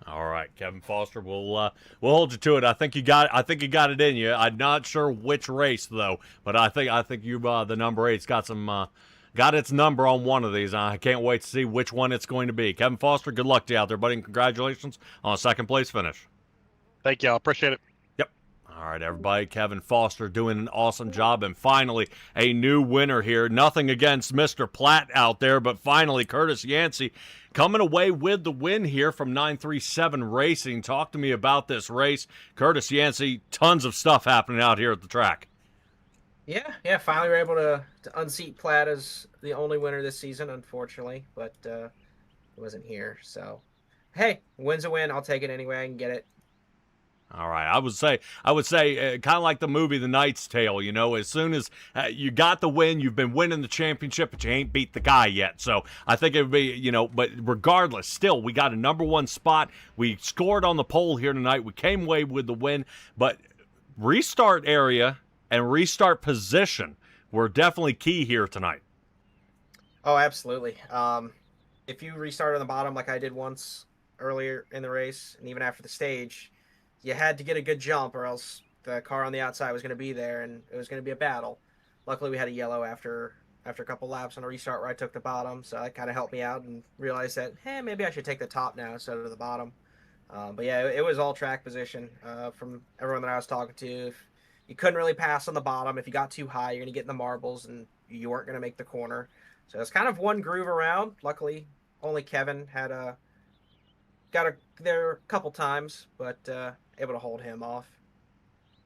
All right, Kevin Foster, we'll hold you to it. I think you got it in you. I'm not sure which race though, but I think you the number 8's got its number on one of these. I can't wait to see which one it's going to be. Kevin Foster, good luck to you out there, buddy, and congratulations on a second place finish. Thank y'all. Appreciate it. Yep. All right, everybody. Kevin Foster doing an awesome job, and finally a new winner here. Nothing against Mr. Platt out there, but finally Curtis Yancey coming away with the win here from 937 Racing. Talk to me about this race. Curtis Yancey, tons of stuff happening out here at the track. Yeah, finally we're able to unseat Platt as the only winner this season, unfortunately, but he wasn't here. So, hey, win's a win. I'll take it anyway. I can get it. All right, I would say kind of like the movie The Knight's Tale, as soon as you got the win, you've been winning the championship, but you ain't beat the guy yet. So I think it would be, but regardless, still, we got a number 1 spot. We scored on the pole here tonight. We came away with the win, but restart area and restart position were definitely key here tonight. Oh, absolutely. If you restart on the bottom like I did once earlier in the race, and even after the stage, you had to get a good jump or else the car on the outside was going to be there and it was going to be a battle. Luckily, we had a yellow after a couple laps on a restart where I took the bottom, so that kind of helped me out and realized that, hey, maybe I should take the top now instead of the bottom. But yeah, it was all track position from everyone that I was talking to. If you couldn't really pass on the bottom, if you got too high, you're going to get in the marbles and you weren't going to make the corner. So it's kind of one groove around. Luckily, only Kevin had got there a couple times, but able to hold him off.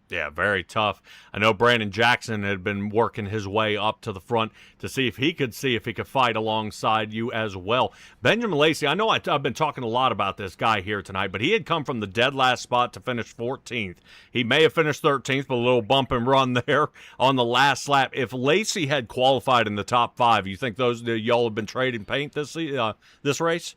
Yeah, very tough. I know Brandon Jackson had been working his way up to the front to see if he could fight alongside you as well. Benjamin Lacey, I know I've been talking a lot about this guy here tonight, but he had come from the dead last spot to finish 14th. He may have finished 13th, but a little bump and run there on the last lap. If Lacey had qualified in the top 5, you think y'all have been trading paint this race?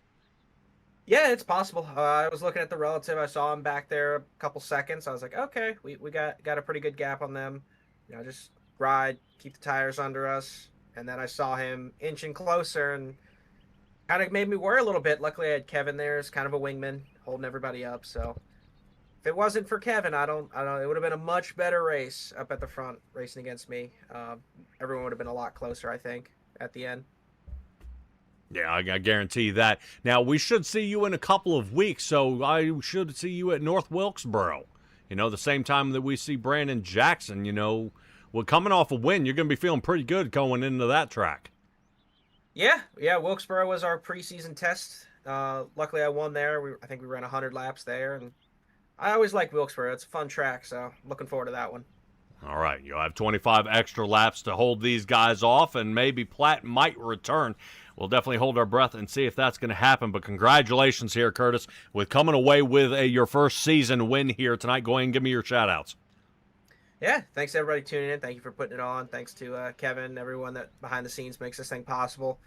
Yeah, it's possible. I was looking at the relative. I saw him back there a couple seconds. I was like, okay, we got a pretty good gap on them. Just ride, keep the tires under us. And then I saw him inching closer and kind of made me worry a little bit. Luckily, I had Kevin there as kind of a wingman, holding everybody up. So if it wasn't for Kevin, I don't. It would have been a much better race up at the front racing against me. Everyone would have been a lot closer, I think, at the end. Yeah, I guarantee that. Now, we should see you in a couple of weeks, so I should see you at North Wilkesboro. The same time that we see Brandon Jackson, coming off a win, you're going to be feeling pretty good going into that track. Yeah, Wilkesboro was our preseason test. Luckily, I won there. I think we ran 100 laps there, and I always like Wilkesboro. It's a fun track, so looking forward to that one. All right, you'll have 25 extra laps to hold these guys off, and maybe Platt might return. We'll definitely hold our breath and see if that's going to happen. But congratulations here, Curtis, with coming away with your first season win here tonight. Go ahead and give me your shout-outs. Yeah, thanks to everybody tuning in. Thank you for putting it on. Thanks to Kevin, everyone that behind the scenes makes this thing possible.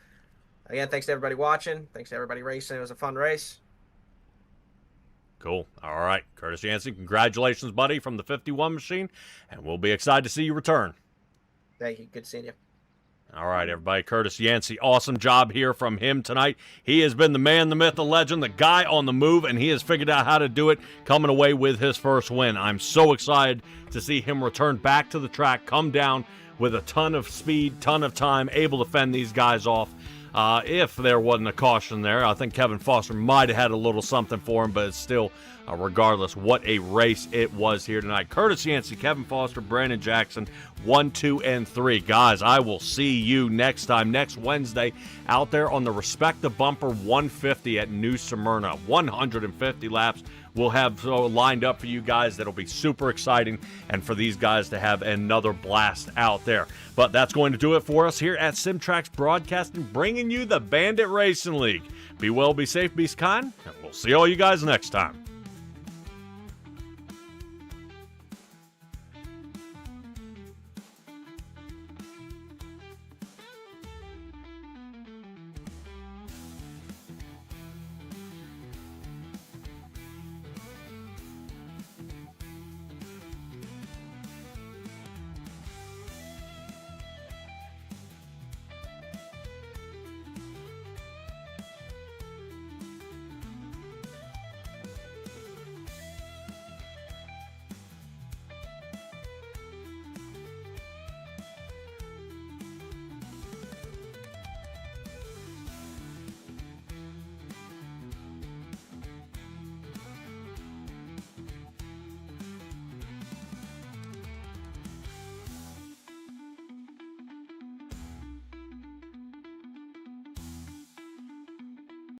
Again, thanks to everybody watching. Thanks to everybody racing. It was a fun race. Cool. All right, Curtis Yancey, congratulations, buddy, from the 51 machine, and we'll be excited to see you return. Thank you. Good seeing you. All right, everybody. Curtis Yancey, awesome job here from him tonight. He has been the man, the myth, the legend, the guy on the move, and he has figured out how to do it, coming away with his first win. I'm so excited to see him return back to the track, come down with a ton of speed, ton of time, able to fend these guys off. If there wasn't a caution there, I think Kevin Foster might have had a little something for him, but it's still, regardless, what a race it was here tonight. Curtis Yancey, Kevin Foster, Brandon Jackson, 1, 2, and 3. Guys, I will see you next time, next Wednesday, out there on the Respect the Bumper 150 at New Smyrna. 150 laps. We'll have lined up for you guys that'll be super exciting, and for these guys to have another blast out there. But that's going to do it for us here at Simtrax Broadcasting, bringing you the Bandit Racing League. Be well, be safe, be kind, and we'll see all you guys next time.